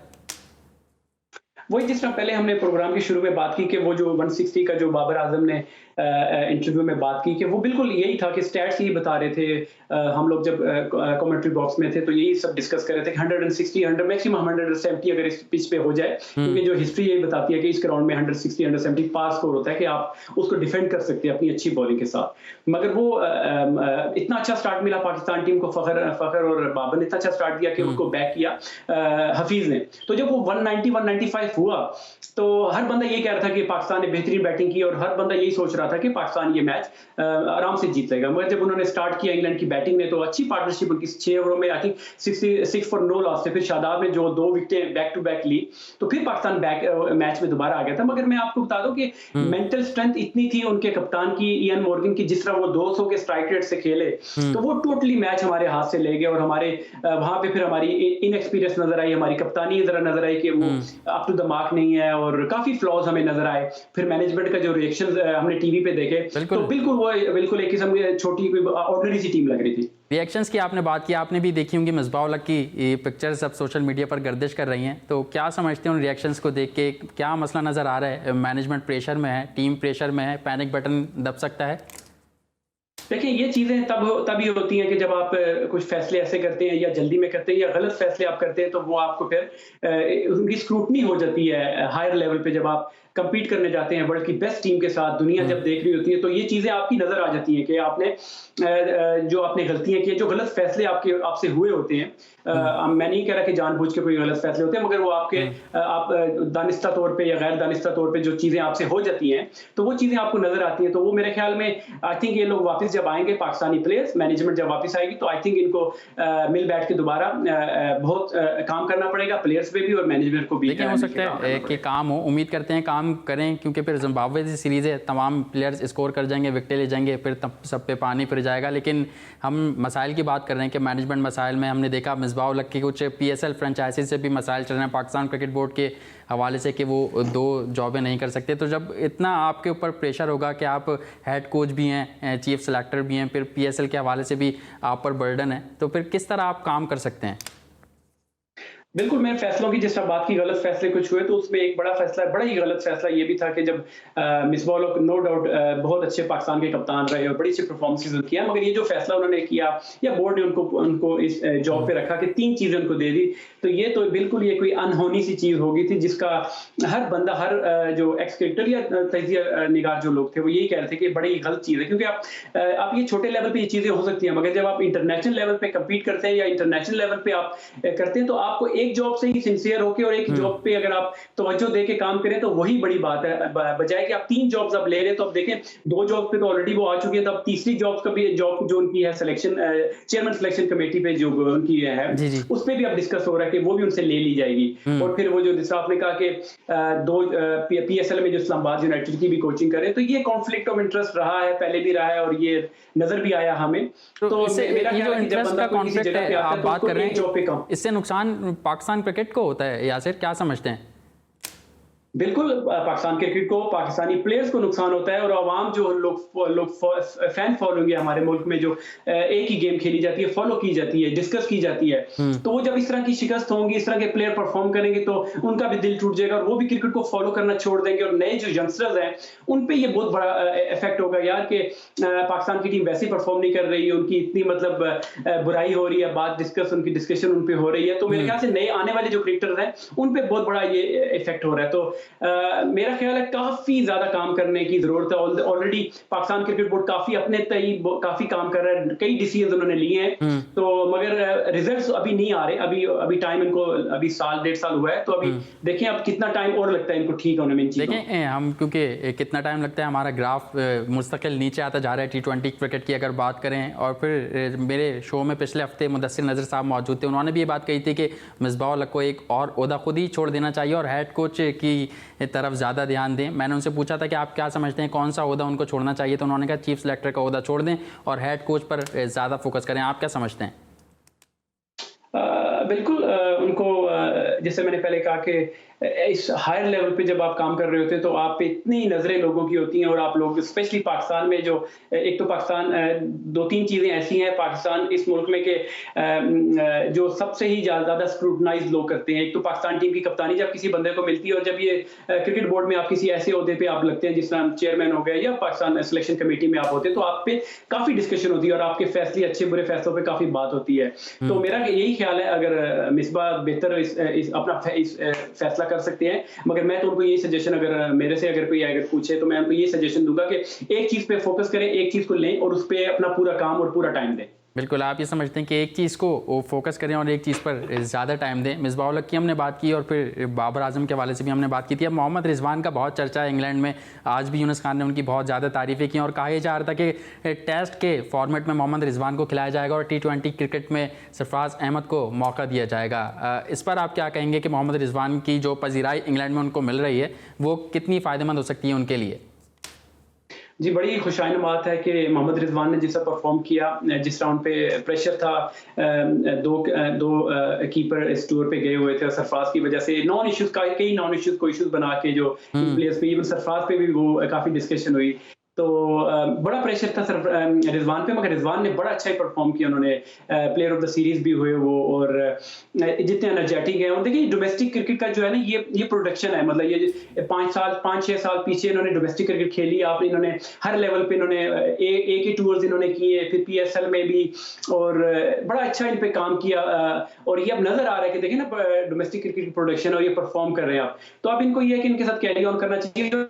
वही जिस तरह पहले हमने प्रोग्राम के शुरू में बात की कि वो जो 160 का जो बाबर आजम ने इंटरव्यू में बात की कि वो बिल्कुल यही था कि स्टैट्स ही बता रहे थे। हम लोग जब कमेंट्री बॉक्स में थे तो यही सब डिस्कस कर रहे थे कि 160 100 मैक्सिमम 170 अगर इस पिच पे हो जाए, क्योंकि जो हिस्ट्री यही बताती है कि इस ग्राउंड में 160 170 पास स्कोर होता है कि आप उसको डिफेंड कर सकते हैं अपनी अच्छी बॉलिंग के साथ। मगर वो इतना अच्छा स्टार्ट मिला पाकिस्तान टीम को, फखर और बाबर ने इतना अच्छा स्टार्ट दिया कि उनको बैक किया हफीज ने। तो जब वो 190 195 हुआ तो हर बंदा ये कह रहा था कि पाकिस्तान ने बेहतरीन बैटिंग की और हर बंदा यही सोच रहा था कि पाकिस्तान ये मैच आराम से जीत लेगा। मगर जब उन्होंने स्टार्ट किया इंग्लैंड की बैटिंग ने तो अच्छी पार्टनरशिप उनकी 6 ओवरों में I think 66 for no loss थे। फिर शादाब ने जो 2 विकेटें बैक टू बैक ली तो फिर पाकिस्तान मैच में दोबारा आ गया था। मगर मैं आपको बता दूं कि मेंटल स्ट्रेंथ इतनी थी उनके कप्तान की, इयान मॉर्गन की, जिस तरह वो 200 के स्ट्राइक रेट से खेले तो वो टोटली मैच हमारे हाथ से ले गए। और हमारे वहां पे फिर हमारी इनएक्सपीरियंस नजर आई, हमारी कप्तानी जरा नजर आई कि वो अप टू द मार्क नहीं है और काफी फ्लॉज हमें नजर आए। फिर मैनेजमेंट का जो रिएक्शन हमने टीवी पे देखे तो बिल्कुल एक किस्म की छोटी कोई ऑर्डिनरी सी टीम लग रही थी। रिएक्शंस की आपने बात की, आपने भी देखी होंगी मिसबाह-उल-हक की पिक्चर्स अब सोशल मीडिया पर गर्दिश कर रही हैं, तो क्या समझते हैं उन रिएक्शंस को देख के? क्या मसला नज़र आ रहा है? मैनेजमेंट प्रेशर में है, टीम प्रेशर में है, पैनिक बटन दब सकता है? देखिए ये चीज़ें तभी होती हैं कि जब आप कुछ फैसले ऐसे करते हैं या जल्दी में करते हैं या गलत फैसले आप करते हैं तो वो आपको फिर उनकी स्क्रूटनी हो जाती है हायर लेवल पे। जब आप कंपीट करने जाते हैं वर्ल्ड की बेस्ट टीम के साथ, दुनिया जब देख रही होती है तो ये चीज़ें आपकी नज़र आ जाती हैं कि आपने जो आपने गलतियां की, जो गलत फैसले आपसे हुए होते हैं। मैं नहीं कह रहा कि जानबूझ के कोई गलत फैसले होते हैं, मगर वो आप दानिस्ता तौर पे या गैर दानिस्ता तौर पे जो चीज़ें आपसे हो जाती हैं तो वो चीज़ें आपको नज़र आती हैं। तो वो मेरे ख्याल में आई थिंक ये लोग वापस जब आएंगे, पाकिस्तानी प्लेयर्स, मैनेजमेंट जब वापस आएगी तो आई थिंक इनको मिल बैठ के दोबारा बहुत काम करना पड़ेगा, प्लेयर्स पे भी और मैनेजमेंट को भी। लेकिन हो सकता है कि काम हो, उम्मीद करते हैं काम करें, क्योंकि फिर जिम्बाब्वे की सीरीज़ है, तमाम प्लेयर्स स्कोर कर जाएंगे, विकेटें ले जाएंगे, फिर तब सब पे पानी फिर जाएगा। लेकिन हम मसाइल की बात कर रहे हैं कि मैनेजमेंट मसाइल में हमने देखा मिसबाह-उल-हक की कुछ PSL फ्रेंचाइजी से भी मसाइल चल रहे हैं पाकिस्तान क्रिकेट बोर्ड के हवाले से कि वो 2 जॉबें नहीं कर सकते। तो जब इतना आपके ऊपर प्रेशर होगा कि आप हेड कोच भी हैं, चीफ सेलेक्टर भी हैं, फिर PSL के हवाले से भी आप पर बर्डन है, तो फिर किस तरह आप काम कर सकते हैं? बिल्कुल, मैंने फैसलों की जिस तरह बात की, गलत फैसले कुछ हुए तो उसमें एक बड़ा ही गलत फैसला ये भी था कि जब मिसबाह-उल-हक नो डाउट बहुत अच्छे पाकिस्तान के कप्तान रहे और बड़ी अच्छी परफॉर्मेंसेस किया, मगर ये जो फैसला उन्होंने किया या बोर्ड ने उनको इस जॉब पे रखा कि 3 चीजें उनको दे दी, तो ये तो बिल्कुल ये कोई अनहोनी सी चीज हो गई थी जिसका हर बंदा, हर जो एक्स क्रिकेटर या तजिया निगार जो लोग थे वो यही कह रहे थे कि बड़ी गलत चीज है। क्योंकि आप ये छोटे लेवल पे ये चीजें हो सकती हैं, मगर जब आप इंटरनेशनल लेवल पे कम्पीट करते हैं या इंटरनेशनल लेवल पे आप करते हैं तो आपको एक जॉब से ही सिंसियर होकर और एक जॉब पे अगर आप तवज्जो दे के काम करें तो वही बड़ी बात है, बजाय कि आप 3 जॉब्स आप ले रहे हैं। तो अब देखें 2 जॉब पे तो ऑलरेडी वो आ चुकी है, तो अब तीसरी जॉब जो उनकी है सिलेक्शन चेयरमैन सिलेक्शन कमेटी पे जो उनकी है उस पे भी अब डिस्कस हो रहा है कि वो भी उनसे ले ली जाएगी। और फिर वो जो जिसका आपने कहा कि 2 PSL में जो इस्लामाबाद यूनाइटेड की भी कोचिंग करें, तो ये कॉन्फ्लिक्ट ऑफ इंटरेस्ट रहा है, पहले भी रहा है और ये नजर भी आया हमें। तो मेरा जो इंटरेस्ट का कॉन्फ्लिक्ट है आप बात कर रहे हैं, इससे नुकसान पाकिस्तान क्रिकेट को होता है यासिर, क्या समझते हैं? बिल्कुल, पाकिस्तान क्रिकेट को, पाकिस्तानी प्लेयर्स को नुकसान होता है और आवाम जो लोग फैन फॉलोइंग है हमारे मुल्क में, जो एक ही गेम खेली जाती है, फॉलो की जाती है, डिस्कस की जाती है, तो वो जब इस तरह की शिकस्त होंगी, इस तरह के प्लेयर परफॉर्म करेंगे तो उनका भी दिल टूट जाएगा और वो भी क्रिकेट को फॉलो करना छोड़ देंगे। और नए जो यंगस्टर्स हैं उन पे ये बहुत बड़ा इफेक्ट होगा यार कि पाकिस्तान की टीम वैसे परफॉर्म नहीं कर रही है, उनकी इतनी मतलब बुराई हो रही है, उनकी डिस्कशन उन पे हो रही है। तो मेरे ख्याल से नए आने वाले जो क्रिकेटर्स हैं उन पे बहुत बड़ा ये इफेक्ट हो रहा है। तो मेरा ख्याल है काफी ज्यादा काम करने की जरूरत है। ऑलरेडी पाकिस्तान क्रिकेट बोर्ड काफी अपने काफी काम कर रहा है, कई डिसीजन उन्होंने लिए हैं, तो मगर रिजल्ट्स अभी नहीं आ रहे। अभी टाइम इनको अभी 1.5 साल हुआ है, तो अभी देखें अब कितना टाइम और लगता है इनको ठीक होने में। देखें हम, क्योंकि कितना टाइम लगता है, हमारा ग्राफ मुस्तकिल नीचे आता जा रहा है T20 क्रिकेट की अगर बात करें। और फिर मेरे शो में पिछले हफ्ते मुदस्सिर नज़र साहब मौजूद थे, उन्होंने भी ये बात कही थी कि मिसबाह-उल-हक को एक और ओहदा खुद ही छोड़ देना चाहिए और हेड कोच की तरफ ज़्यादा ध्यान दें। मैंने उनसे पूछा था कि आप क्या समझते हैं कौन सा ओहदा उनको छोड़ना चाहिए, तो उन्होंने कहा चीफ सेलेक्टर का ओहदा छोड़ दें और हेड कोच पर ज़्यादा फोकस करें। आप क्या समझते हैं? बिल्कुल उनको जैसे मैंने पहले कहा कि इस हायर लेवल पे जब आप काम कर रहे होते हैं तो आप पे इतनी नज़रें लोगों की होती हैं और आप लोग स्पेशली पाकिस्तान में जो एक तो पाकिस्तान दो तीन चीज़ें ऐसी हैं पाकिस्तान इस मुल्क में कि जो सबसे ही ज़्यादा स्क्रूटनाइज लोग करते हैं। एक तो पाकिस्तान टीम की कप्तानी जब किसी बंदे को मिलती है और जब ये क्रिकेट बोर्ड में आप किसी ऐसे ओहदे पे आप लगते हैं जिस तरह चेयरमैन हो गए या पाकिस्तान सिलेक्शन कमेटी में आप होते हैं तो आप पे काफ़ी डिस्कशन होती है और आपके फैसले अच्छे बुरे फैसलों पे काफ़ी बात होती है। तो मेरा यही ख्याल है अगर मिसबा बेहतर अपना फैसला कर सकते हैं, मगर मैं तो उनको ये सजेशन अगर मेरे से अगर कोई अगर पूछे तो मैं उनको ये सजेशन दूंगा कि एक चीज पे फोकस करें, एक चीज को लें और उस पे अपना पूरा काम और पूरा टाइम दें। बिल्कुल, आप ये समझते हैं कि एक चीज़ को फोकस करें और एक चीज़ पर ज़्यादा टाइम दें। मिसबाह उल हक की हमने बात की और फिर बाबर आजम के हवाले से भी हमने बात की थी। अब मोहम्मद रिजवान का बहुत चर्चा है इंग्लैंड में, आज भी यूनुस खान ने उनकी बहुत ज़्यादा तारीफ़ें की और कहा यह जा रहा था कि टेस्ट के फॉर्मेट में मोहम्मद रिजवान को खिलाया जाएगा और T20 क्रिकेट में सरफराज अहमद को मौका दिया जाएगा। इस पर आप क्या कहेंगे कि मोहम्मद रिजवान की जो पजीराई इंग्लैंड में उनको मिल रही है वो कितनी फ़ायदेमंद हो सकती है उनके लिए? जी, बड़ी खुशाइन बात है कि मोहम्मद रिजवान ने जिस तरह परफॉर्म किया, जिस तरह उन पे प्रेशर था, दो कीपर इस टूर पे गए हुए थे और सरफराज की वजह से कई नॉन इश्यूज को इश्यूज बना के जो प्लेयर्स पे इवन सरफराज पे भी वो काफी डिस्कशन हुई। तो बड़ा प्रेशर था रिजवान पे, मगर रिजवान ने बड़ा अच्छा ही परफॉर्म किया। उन्होंने प्लेयर ऑफ द सीरीज भी हुए वो और जितने एनर्जेटिक हैं। और देखिए डोमेस्टिक क्रिकेट का जो है ना ये प्रोडक्शन है, मतलब ये 5-6 साल पीछे इन्होंने डोमेस्टिक क्रिकेट खेली। आप इन्होंने हर लेवल पे इन्होंने ए के टूर्स इन्होंने किए, फिर PSL में भी, और बड़ा अच्छा इन पे काम किया। और ये अब नजर आ रहा है कि देखिए ना डोमेस्टिक क्रिकेट की प्रोडक्शन और ये परफॉर्म कर रहे हैं आप, तो अब इनको ये है कि इनके साथ कैरी ऑन करना चाहिए।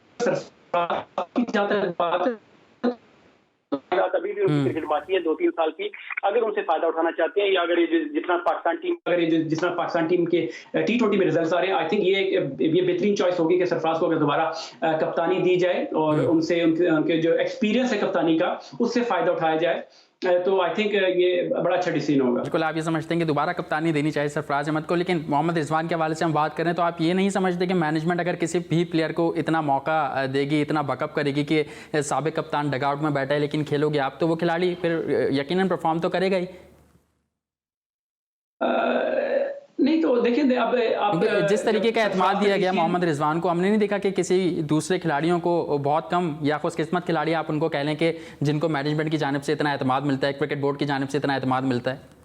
अभी भी उनकी क्रिकेट बाकी है 2-3 साल की, अगर उनसे फायदा उठाना चाहते हैं या अगर ये जितना पाकिस्तान टीम के T20 में रिजल्ट्स आ रहे हैं, आई थिंक ये बेहतरीन चॉइस होगी कि सरफराज को अगर दोबारा कप्तानी दी जाए और उनसे उनके जो एक्सपीरियंस है कप्तानी का उससे फायदा उठाया जाए, तो आई थिंक ये बड़ा अच्छा डिसीजन होगा। बिल्कुल, आप ये समझते हैं कि दोबारा कप्तानी देनी चाहिए सरफराज अहमद को, लेकिन मोहम्मद रिजवान के हवाले से हम बात करें तो आप ये नहीं समझते कि मैनेजमेंट अगर किसी भी प्लेयर को इतना मौका देगी, इतना बैकअप करेगी कि साबिक कप्तान डगआउट में बैठा है लेकिन खेलोगे आप, तो वो खिलाड़ी फिर यकीनन परफॉर्म तो करेगा ही। नहीं तो देखिए अब जिस तरीके का एतमाद दिया गया मोहम्मद रिजवान को, हमने नहीं देखा कि किसी दूसरे खिलाड़ियों को बहुत कम या खुशकिस्मत खिलाड़ी आप उनको कह लें कि जिनको मैनेजमेंट की जानिब से इतना एतमाद मिलता है, क्रिकेट बोर्ड की जानिब से इतना एतमाद मिलता है।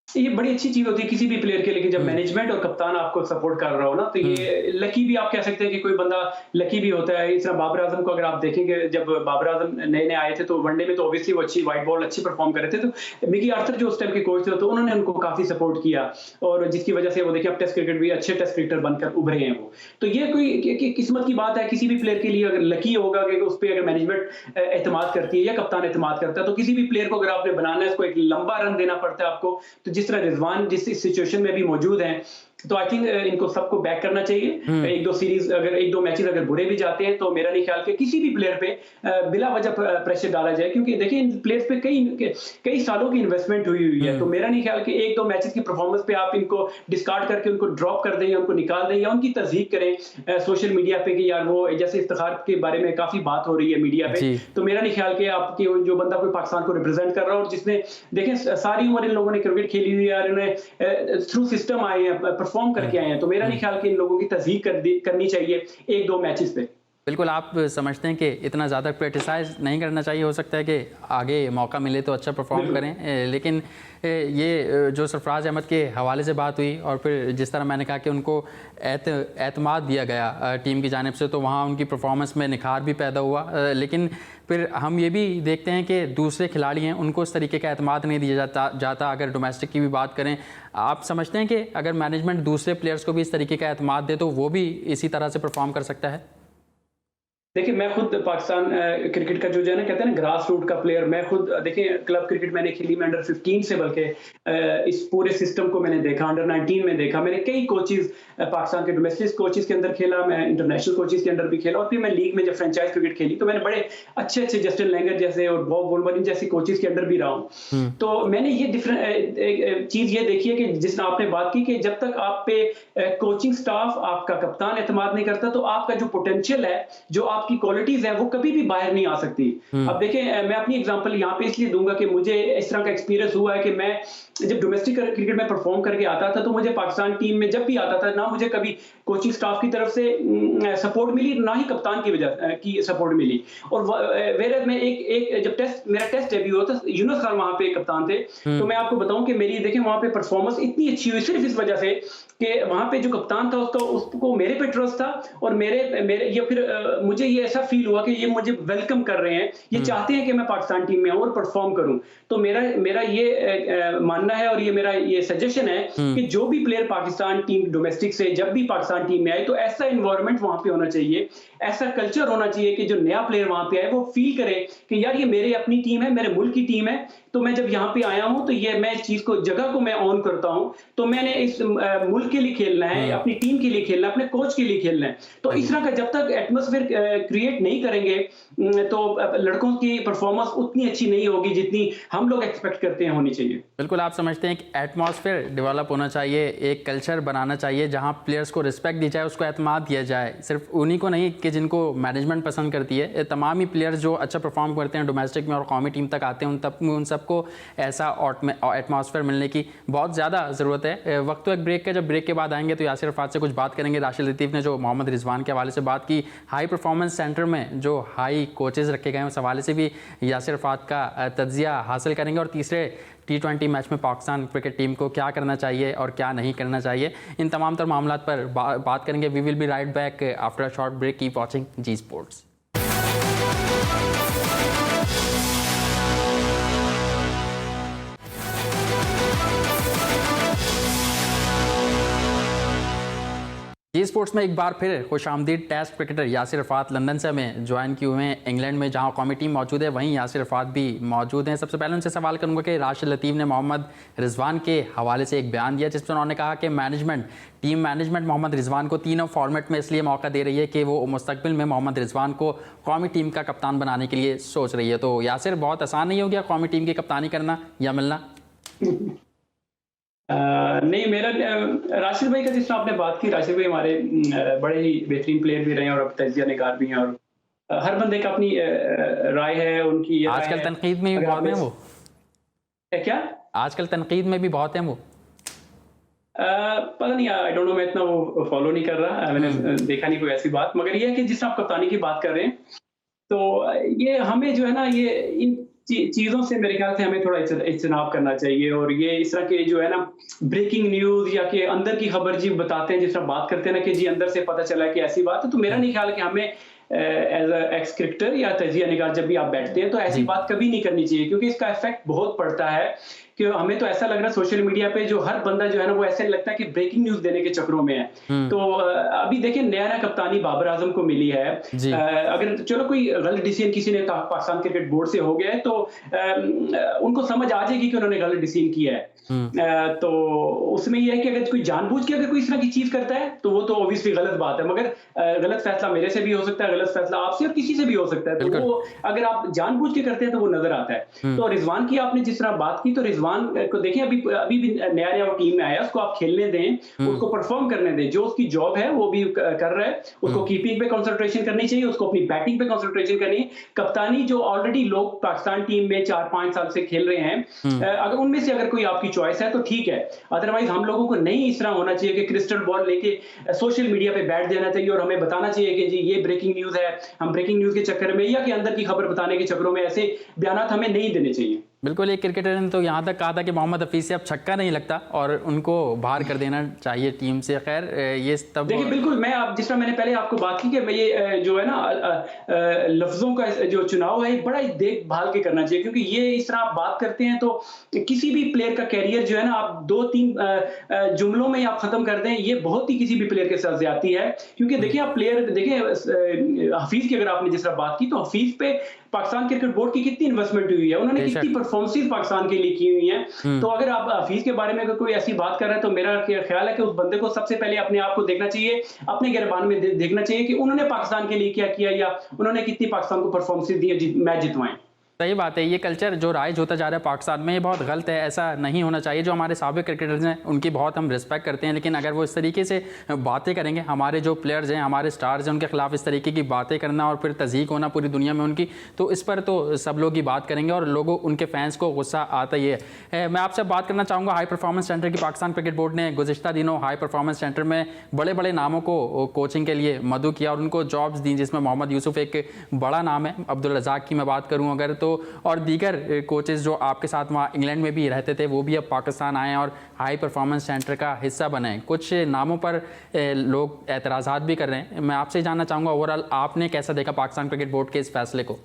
ये बड़ी अच्छी चीज होती है किसी भी प्लेयर के लिए कि जब मैनेजमेंट और कप्तान आपको सपोर्ट कर रहा हो ना, तो ये लकी भी आप कह सकते हैं कि कोई बंदा लकी भी होता है। इस तरह बाबर आजम को अगर आप देखेंगे, जब बाबर आजम नए आए थे तो वनडे में तो ऑब्वियसली वो अच्छी वाइट बॉल अच्छी परफॉर्म कर रहे थे, तो मिकी आर्थर जो उस टाइम के कोच थे तो उन्होंने उनको काफी सपोर्ट किया और जिसकी वजह से वो देखिए अब टेस्ट क्रिकेट भी अच्छे टेस्ट क्रिकेटर बनकर उभरे हैं वो। तो ये कोई किस्मत की बात है किसी भी प्लेयर के लिए, अगर लकी होगा कि उस पर अगर मैनेजमेंट एतमाद करती है या कप्तान एतमाद करता है, तो किसी भी प्लेयर को अगर आपने बनाना है, उसको एक लंबा रन देना पड़ता है आपको। तो जिस तरह रिजवान जिस सिचुएशन में भी मौजूद हैं, तो आई थिंक इनको सबको बैक करना चाहिए। एक दो मैचेस अगर बुरे भी जाते हैं तो मेरा नहीं ख्याल कि किसी भी प्लेयर पे बिला वजह प्रेशर डाला जाए, क्योंकि देखिए इन प्लेयर्स पे कई सालों की इन्वेस्टमेंट हुई है। तो मेरा नहीं ख्याल कि एक दो मैचेस की परफॉर्मेंस पे आप इनको डिस्कार्ड करके उनको ड्रॉप कर दें या उनको निकाल दें या उनकी तस्दीक करें सोशल मीडिया पे कि यार वो जैसे इफ्तिखार के बारे में काफी बात हो रही है मीडिया पे। तो मेरा नहीं ख्याल कि आपकी जो बंदा कोई पाकिस्तान को रिप्रेजेंट कर रहा है और जिसने देखें सारी उम्र इन लोगों ने क्रिकेट खेली हुई है, इन्होंने थ्रू सिस्टम आए हैं, परफॉर्म करके आए हैं, तो मेरा नहीं ख्याल कि इन लोगों की तस्दीक करनी चाहिए एक दो मैचेस पे। बिल्कुल, आप समझते हैं कि इतना ज़्यादा क्रिटिसाइज नहीं करना चाहिए, हो सकता है कि आगे मौका मिले तो अच्छा परफॉर्म करें। लेकिन ये जो सरफराज अहमद के हवाले से बात हुई और फिर जिस तरह मैंने कहा कि उनको एतमाद दिया गया टीम की जानिब से, तो वहाँ उनकी परफॉर्मेंस में निखार भी पैदा हुआ। लेकिन फिर हम ये भी देखते हैं कि दूसरे खिलाड़ी हैं उनको इस तरीके का एतमाद नहीं दिया जाता। अगर डोमेस्टिक की भी बात करें, आप समझते हैं कि अगर मैनेजमेंट दूसरे प्लेयर्स को भी इस तरीके का एतमाद दे तो वो भी इसी तरह से परफॉर्म कर सकता है? देखिए मैं खुद पाकिस्तान क्रिकेट का जो है ना कहते हैं ना ग्रास रूट का प्लेयर, मैं खुद देखिए क्लब क्रिकेट मैंने खेली, मैं अंडर 15 से बल्कि इस पूरे सिस्टम को मैंने देखा, अंडर 19 में देखा, मैंने कई कोचेज पाकिस्तान के डोमेस्टिक कोचेस के अंदर खेला, मैं इंटरनेशनल कोचेस के अंदर भी खेला और फिर मैं लीग में जब फ्रेंचाइज क्रिकेट खेली तो मैंने बड़े अच्छे जस्टिन लैंगर जैसे और बॉब वुलमरिन जैसे कोचेस के अंदर भी रहा हूँ। तो मैंने ये डिफरेंट चीज ये देखी है कि जिसने आपने बात की कि जब तक आप पे कोचिंग स्टाफ आपका कप्तान एतमाद नहीं करता तो आपका जो पोटेंशियल है, जो आप आपकी क्वालिटीज है वो कभी भी बाहर नहीं आ सकती। अब देखें, मैं अपनी एग्जांपल यहाँ पे इसलिए दूंगा कि मुझे इस तरह का एक्सपीरियंस हुआ है कि मैं जब डोमेस्टिक क्रिकेट में परफॉर्म करके आता था तो मुझे पाकिस्तान टीम में जब भी आता था, ना मुझे कभी कोचिंग स्टाफ की तरफ से सपोर्ट मिली, ना ही कप्तान की वजह की सपोर्ट मिली। और वेरे मैं एक जब मेरा टेस्ट डेब्यू हुआ था, यूनुस खान वहां पे कप्तान थे, तो मैं आपको बताऊं कि मेरी देखें वहां पे परफॉर्मेंस इतनी अच्छी हुई सिर्फ इस वजह से कि वहां पे जो कप्तान था उसको मेरे पे ट्रस्ट था, और मेरे ये फिर मुझे ये ऐसा फील हुआ कि ये मुझे वेलकम कर रहे हैं, ये चाहते हैं कि मैं पाकिस्तान टीम में आऊं और परफॉर्म करूं। तो मेरा ये मानना है और ये मेरा ये सजेशन है कि जो भी प्लेयर पाकिस्तान टीम डोमेस्टिक से जब भी पाकिस्तान टीम में आए तो ऐसा एनवायरनमेंट वहां पे होना चाहिए, ऐसा कल्चर होना चाहिए कि जो नया प्लेयर वहां पे आए वो फील करे कि यार ये मेरी अपनी टीम है, मेरे मुल्क की टीम है, तो मैं जब यहाँ पे आया हूं तो ये मैं इस चीज को जगह को मैं ऑन करता हूं, तो मैंने इस मुल्क के लिए खेलना है, अपनी टीम के लिए खेलना है, अपने कोच के लिए खेलना है। तो इस तरह का जब तक एटमॉस्फेयर क्रिएट नहीं करेंगे तो लड़कों की परफॉर्मेंस उतनी अच्छी नहीं होगी जितनी हम लोग एक्सपेक्ट करते हैं होनी चाहिए। बिल्कुल, आप समझते हैं कि एटमॉस्फेयर डेवलप होना चाहिए, एक कल्चर बनाना चाहिए जहां प्लेयर्स को रिस्पेक्ट दी जाए, उसको एतमाद दिया जाए, सिर्फ उन्हीं को नहीं कि जिनको मैनेजमेंट पसंद करती है, तमाम ही प्लेयर्स जो अच्छा परफॉर्म करते हैं डोमेस्टिक में और कौमी टीम तक आते हैं उन सबको ऐसा एटमॉस्फेयर मिलने की बहुत ज़्यादा ज़रूरत है। वक्त तो एक ब्रेक का, जब ब्रेक के बाद आएंगे तो यासिर अरफात से कुछ बात करेंगे। राशिद लतीफ़ ने जो मोहम्मद रिजवान के हवाले से बात की, हाई परफॉर्मेंस सेंटर में जो हाई कोचेज़ रखे गए हैं उस हवाले से भी यासिर अरफात का तज्ज़िया हासिल करेंगे, और तीसरे T20 मैच में पाकिस्तान क्रिकेट टीम को क्या करना चाहिए और क्या नहीं करना चाहिए, इन तमाम तर मामलात पर बात करेंगे। We will be right back after a short break. Keep watching Zee Sports. Zee Sports में एक बार फिर खुशामदीद। Test cricketer Yasir Arafat London से हमें ज्वाइन किए हुए हैं, इंग्लैंड में जहां कौमी टीम मौजूद है वहीं यासिर अरफात भी मौजूद हैं। सबसे पहले उनसे सवाल करूंगा कि राशिद लतीफ़ ने मोहम्मद रिजवान के हवाले से एक बयान दिया जिसमें उन्होंने कहा कि टीम मैनेजमेंट मोहम्मद रिजवान को तीनों फॉर्मेट में इसलिए मौका दे रही है कि वो मुस्तकबिल में मोहम्मद रिजवान को कौमी टीम का कप्तान बनाने के लिए सोच रही है। तो यासिर, बहुत आसान नहीं हो गया कौमी टीम की कप्तानी करना या मिलना? नहीं, मेरा राशिद भाई का जिस तरह आपने बात की, राशिद भाई हमारे बड़े ही बेहतरीन प्लेयर भी रहे हैं और अब तजिया निगार भी हैं, और हर बंदे का अपनी राय है, उनकी आजकल तनकीद में भी बहुत हैं वो। क्या आजकल तनकीद में भी बहुत हैं वो? पता नहीं, आई डोंट नो, मैं इतना वो फॉलो नहीं कर रहा, मैंने देखा नहीं कोई ऐसी बात। मगर ये है कि जिस आप कप्तानी की बात कर रहे हैं तो ये हमें जो है ना, ये इन चीज़ों से मेरे ख्याल से हमें थोड़ा इज्तनाब करना चाहिए। और ये इस तरह के जो है ना ब्रेकिंग न्यूज़ या कि अंदर की खबर जी बताते हैं, जिस तरह बात करते हैं ना कि जी अंदर से पता चला कि ऐसी बात है, तो मेरा नहीं ख्याल कि हमें एज अ एक्स क्रिकेटर या तजिया निगार जब भी आप बैठते हैं तो ऐसी बात कभी नहीं करनी चाहिए, क्योंकि इसका इफेक्ट बहुत पड़ता है। कि हमें तो ऐसा लग रहा है सोशल मीडिया पे जो हर बंदा जो है ना वो ऐसे लगता है कि ब्रेकिंग न्यूज़ देने के चक्रों में है। तो अभी देखिए नया कप्तानी बाबर आजम को मिली है, अगर चलो कोई गलत डिसीजन किसी ने पाकिस्तान क्रिकेट बोर्ड से हो गया है तो उनको समझ आ जाएगी कि उन्होंने गलत डिसीजन किया है। तो उसमें यह है कि अगर कोई जानबूझ के अगर कोई इस तरह की चीज करता है तो वो तो ऑब्वियसली गलत बात है, मगर गलत फैसला मेरे से भी हो सकता है, गलत फैसला आपसे और किसी से भी हो सकता है, तो वो अगर आप जानबूझ के करते हैं तो वो नजर आता है। तो रिजवान की आपने जिस तरह बात की, तो रिजवान को देखिए अभी भी नया वो टीम में आया, उसको आप खेलने दें, उसको परफॉर्म करने दें, जो उसकी जॉब है वो भी कर रहा है। उसको कीपिंग पे कंसंट्रेशन करनी चाहिए, उसको अपनी बैटिंग पे कंसंट्रेशन करनी है। कप्तानी जो ऑलरेडी लोग पाकिस्तान टीम में 4-5 साल से खेल रहे हैं, अगर उनमें से अगर कोई आपकी चॉइस है तो ठीक है, अदरवाइज हम लोगों को नहीं इस तरह होना चाहिए कि क्रिस्टल बॉल लेके सोशल मीडिया पे बैठ देना चाहिए और हमें बताना चाहिए कि जी ये ब्रेकिंग न्यूज़ है। हम ब्रेकिंग न्यूज़ के चक्कर में या कि अंदर की खबर बताने के चक्करों में ऐसे बयान हमें नहीं देने चाहिए। बिल्कुल, एक क्रिकेटर ने तो यहाँ तक कहा था कि मोहम्मद हफीज से अब छक्का नहीं लगता और उनको बाहर कर देना चाहिए टीम से। खैर ये तब देखिए बिल्कुल, मैं आप जिस तरह मैंने पहले आपको बात की कि मैं ये जो है ना लफ्जों का जो चुनाव है बड़ा ही देखभाल के करना चाहिए, क्योंकि ये इस तरह आप बात करते हैं तो किसी भी प्लेयर का कैरियर जो है ना आप 2-3 जुमलों में आप खत्म कर दें, ये बहुत ही किसी भी प्लेयर के साथ ज्यादती है। क्योंकि देखिए आप प्लेयर देखिए हफीज की अगर आपने जिस तरह बात की तो हफीज पे पाकिस्तान क्रिकेट बोर्ड की कितनी इन्वेस्टमेंट हुई है, उन्होंने कितनी परफॉर्मेंसेस पाकिस्तान के लिए की हुई हैं। तो अगर आप हफीज के बारे में अगर कोई ऐसी बात कर रहा है तो मेरा ख्याल है कि उस बंदे को सबसे पहले अपने आप को देखना चाहिए, अपने गिरबान में देखना चाहिए कि उन्होंने पाकिस्तान के लिए क्या किया या उन्होंने कितनी पाकिस्तान को परफॉर्मेंसेस दी मैच जितवाएं। सही बात है, ये कल्चर जो राइज होता जा रहा है पाकिस्तान में, ये बहुत गलत है, ऐसा नहीं होना चाहिए। जो हमारे साबिक क्रिकेटर्स हैं उनकी बहुत हम रिस्पेक्ट करते हैं, लेकिन अगर वो इस तरीके से बातें करेंगे, हमारे जो प्लेयर्स हैं, हमारे स्टार्स हैं, उनके खिलाफ इस तरीके की बातें करना और फिर तज़ीक होना पूरी दुनिया में उनकी, तो इस पर तो सब लोग ही बात करेंगे और लोगों उनके फैंस को गुस्सा आता ही है। मैं आपसे बात करना चाहूँगा हाई परफॉर्मेंस सेंटर की। पाकिस्तान क्रिकेट बोर्ड ने गुज़िश्ता दिनों हाई परफॉर्मेंस सेंटर में बड़े बड़े नामों को कोचिंग के लिए मदऊ किया और उनको जॉब्स दी, जिसमें मोहम्मद यूसुफ एक बड़ा नाम है, अब्दुल रज़ाक की मैं बात करूँ अगर तो, और दीगर कोचेस जो आपके साथ वहाँ इंग्लैंड में भी रहते थे वो भी अब पाकिस्तान आए और हाई परफॉर्मेंस सेंटर का हिस्सा बने। कुछ नामों पर लोग एतराज़ात भी कर रहे हैं। मैं आपसे जानना चाहूँगा ओवरऑल आपने कैसा देखा पाकिस्तान क्रिकेट बोर्ड के इस फैसले को?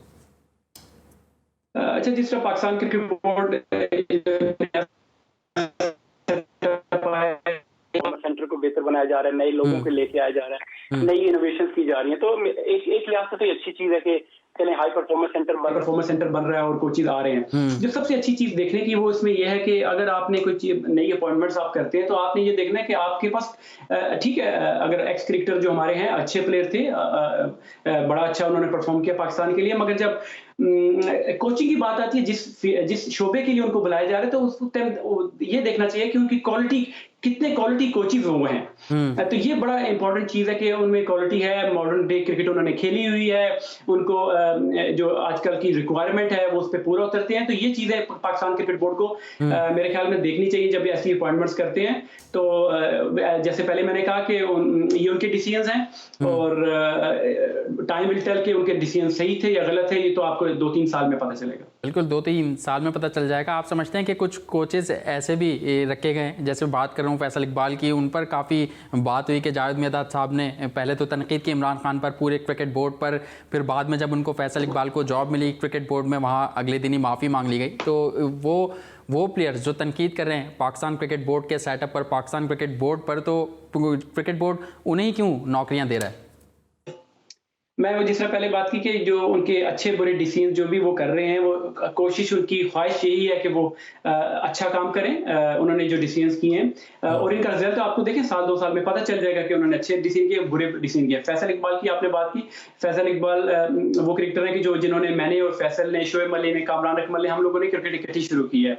अच्छा, जिस तरह पाकिस्तान क्रिकेट बोर्ड सेंटर को बेहतर बनाया जा रहा है, नए लोगों को लेके आया जा रहा है, नई इनोवेशन की जा रही है, तो एक लिहाज से तो ये अच्छी चीज है कि चलें हाई परफॉर्मेंस सेंटर बन रहा है और कोचेज आ रहे हैं। जो सबसे अच्छी चीज देखने की वो इसमें यह है कि अगर आपने कोई नई अपॉइंटमेंट्स आप करते हैं तो आपने ये देखना है कि आपके पास ठीक है, अगर एक्स क्रिकेटर जो हमारे हैं अच्छे प्लेयर थे, बड़ा अच्छा उन्होंने परफॉर्म किया पाकिस्तान के लिए, मगर जब कोचिंग की बात आती है, जिस शोबे के लिए उनको बुलाया जा रहा है, तो उस टाइम ये देखना चाहिए कि उनकी क्वालिटी, कितने क्वालिटी कोचेज वो हैं। तो ये बड़ा इंपॉर्टेंट चीज है कि उनमें क्वालिटी है, मॉडर्न डे क्रिकेट उन्होंने खेली हुई है, उनको जो आजकल की रिक्वायरमेंट है वो उस पर पूरा उतरते हैं। तो ये चीजें पाकिस्तान क्रिकेट बोर्ड को मेरे ख्याल में देखनी चाहिए जब ऐसी अपॉइंटमेंट्स करते हैं। तो जैसे पहले मैंने कहा कि ये उनके डिसीजंस हैं और टाइम विल टेल कि उनके डिसीजन सही थे या गलत है, ये तो आपको 2-3 साल में पता चलेगा। बिल्कुल 2-3 साल में पता चल जाएगा। आप समझते हैं कि कुछ कोचेज ऐसे भी रखे गए, जैसे बात कर रहा हूँ फैसल इकबाल की, उन पर काफ़ी बात हुई कि जावेद मियादाद साहब ने पहले तो तनकीद की इमरान खान पर, पूरे क्रिकेट बोर्ड पर, फिर बाद में जब उनको फैसल इकबाल को जॉब मिली क्रिकेट बोर्ड में, वहाँ अगले दिन ही माफ़ी मांग ली गई। तो वो प्लेयर्स जो तनकीद कर रहे हैं पाकिस्तान क्रिकेट बोर्ड के सेटअप पर, पाकिस्तान क्रिकेट बोर्ड पर, तो क्रिकेट बोर्ड उन्हें क्यों नौकरियाँ दे रहा है? मैं वो जिस तरह पहले बात की कि जो उनके अच्छे बुरे डिसीजन जो भी वो कर रहे हैं, वो कोशिश, उनकी ख्वाहिश यही है कि वो अच्छा काम करें, उन्होंने जो डिसीजन किए हैं, और इनका रिजल्ट आपको देखें 1-2 साल में पता चल जाएगा कि उन्होंने अच्छे डिसीजन किए, बुरे डिसीजन किए। फैसल इकबाल की आपने बात की, फैसल इकबाल वो क्रिकेटर है कि जो जिन्होंने, मैंने और फैसल ने, शोएब मलिक ने, कामरान अकमल ने, हम लोगों ने क्रिकेट इकट्ठी शुरू की है।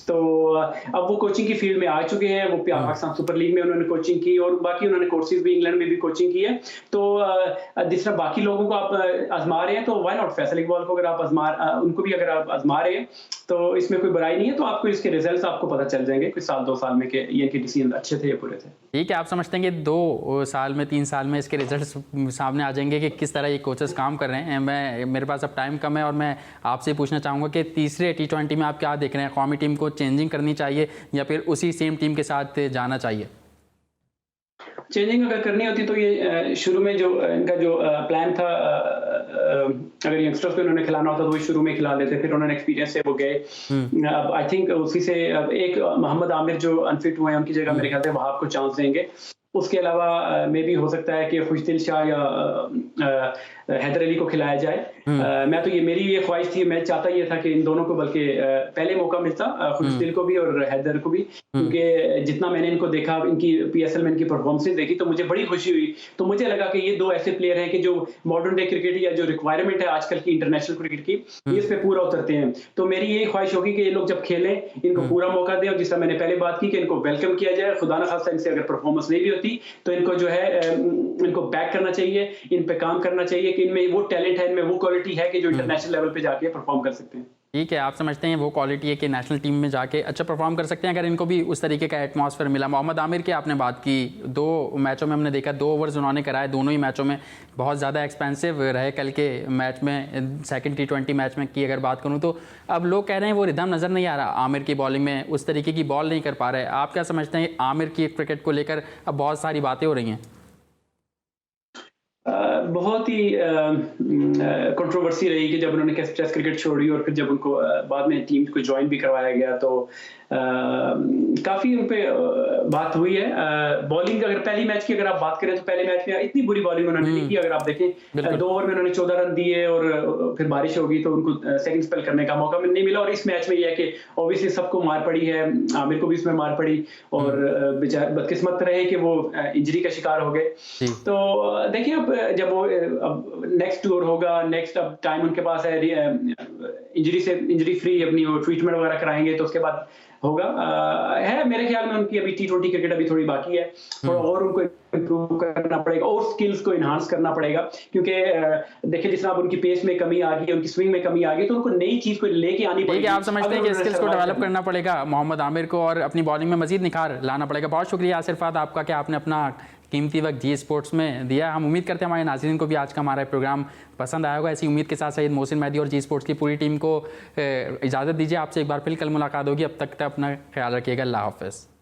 तो अब वो कोचिंग की फील्ड में आ चुके हैं, वो पाकिस्तान सुपर लीग में उन्होंने कोचिंग की और बाकी उन्होंने कोर्सेज भी इंग्लैंड में भी कोचिंग की है। तो जिस तरह बाकी लोगों को आप आजमा रहे हैं, तो व्हाई नॉट फैसल इकबाल को अगर आप उनको भी अगर आप आजमा रहे हैं तो इसमें कोई बुराई नहीं है। तो आपको इसके रिजल्ट्स आपको पता चल जाएंगे कुछ 1-2 साल में कि ये इनके डिसीजन अच्छे थे या बुरे थे। ठीक है, आप समझते हैं कि 2 साल में, 3 साल में इसके रिजल्ट्स सामने आ जाएंगे कि किस तरह ये कोचेस काम कर रहे हैं। मेरे पास अब टाइम कम है और मैं आपसे पूछना चाहूँगा कि तीसरे T20 में आप क्या देख रहे हैं? कौमी टीम को चेंजिंग करनी चाहिए या फिर उसी सेम टीम के साथ जाना चाहिए? चेंजिंग अगर करनी होती तो ये शुरू में जो इनका जो प्लान था, अगर यंगस्टर्स को इन्होंने खिलाना होता तो वो शुरू में खिला देते, फिर उन्होंने एक्सपीरियंस से वो गए। अब आई थिंक उसी से एक मोहम्मद आमिर जो अनफिट हुए हैं उनकी जगह मेरे ख्याल से वहाब को चांस देंगे। उसके अलावा मे भी हो सकता है कि खुशदिल शाह या हैदर अली को खिलाया जाए। मैं तो मेरी ये ख्वाहिश थी, मैं चाहता ये था कि इन दोनों को बल्कि पहले मौका मिलता, खुशदिल को भी और हैदर को भी, क्योंकि जितना मैंने इनको देखा, इनकी PSL में इनकी परफॉर्मेंस देखी तो मुझे बड़ी खुशी हुई। तो मुझे लगा कि ये 2 ऐसे प्लेयर हैं कि जो मॉडर्न डे क्रिकेट या जो रिक्वायरमेंट है आजकल की इंटरनेशनल क्रिकेट की, इस पे पूरा उतरते हैं। तो मेरी यही ख्वाहिश होगी कि ये लोग जब खेलें इनको पूरा मौका दें, और जिस तरह मैंने पहले बात की कि इनको वेलकम किया जाए। खुदा न खास्ता इनसे अगर परफॉर्मेंस नहीं भी होती तो इनको जो है इनको बैक करना चाहिए, इन पे काम करना चाहिए कि इनमें वो टैलेंट है, इनमें वो क्वालिटी है कि जो इंटरनेशनल लेवल पे जाके परफॉर्म कर सकते हैं। ठीक है, आप समझते हैं वो क्वालिटी है कि नेशनल टीम में जाके अच्छा परफॉर्म कर सकते हैं अगर इनको भी उस तरीके का एटमॉस्फेयर मिला। मोहम्मद आमिर की आपने बात की, 2 मैचों में हमने देखा 2 ओवर्स उन्होंने कराए, दोनों ही मैचों में बहुत ज़्यादा एक्सपेंसिव रहे। कल के मैच में, सेकंड T20 मैच में की अगर बात करूं तो अब लोग कह रहे हैं वो रिदम नज़र नहीं आ रहा आमिर की बॉलिंग में, उस तरीके की बॉल नहीं कर पा रहे। आप क्या समझते हैं आमिर की क्रिकेट को लेकर अब बहुत सारी बातें हो रही हैं? बहुत ही कंट्रोवर्सी रही कि जब उन्होंने टेस्ट क्रिकेट छोड़ी और फिर जब उनको बाद में टीम को ज्वाइन भी करवाया गया तो काफ़ी उन पर बात हुई है। बॉलिंग अगर पहली मैच की अगर आप बात करें तो पहले मैच में इतनी बुरी बॉलिंग उन्होंने नहीं की। अगर आप देखें 2 ओवर में उन्होंने 14 रन दिए और फिर बारिश हो गई तो उनको सेकंड स्पेल करने का मौका नहीं मिला। और इस मैच में यह है कि ऑब्वियसली सबको मार पड़ी है, आमिर को भी इसमें मार पड़ी और बेचारे बदकिस्मत रहे कि वो इंजरी का शिकार हो गए। तो देखिए अब जब वो अब नेक्स्ट टूर होगा, नेक्स्ट अब टाइम उनके पास है, इंजरी फ्री अपनी वो ट्रीटमेंट वगैरह कराएंगे तो उसके बाद होगा। है मेरे ख्याल में उनकी अभी T20 क्रिकेट अभी थोड़ी बाकी है, थोड़ा और उनको इम्प्रूव करना पड़ेगा और स्किल्स को इन्हांस करना पड़ेगा। क्योंकि देखिए जिस तरह अब उनकी पेस में कमी आ गई है, उनकी स्विंग में कमी आ गई, तो उनको नई चीज को लेके आनी पड़ेगी। आप समझते हैं कि स्किल्स को डेवलप करना पड़ेगा मोहम्मद आमिर को और अपनी बॉलिंग में मजीद निखार लाना पड़ेगा। बहुत शुक्रिया आसिफात आपका कि आपने अपना कीमती वक्त जी स्पोर्ट्स में दिया। हम उम्मीद करते हैं हमारे नाज़रीन को भी आज का हमारा प्रोग्राम पसंद आया होगा। ऐसी उम्मीद के साथ सैयद मोहसिन मेहदी और जी स्पोर्ट्स की पूरी टीम को इजाज़त दीजिए। आपसे एक बार फिर कल मुलाकात होगी। अब तक अपना ख्याल रखिएगा। अल्लाह हाफ़िज़।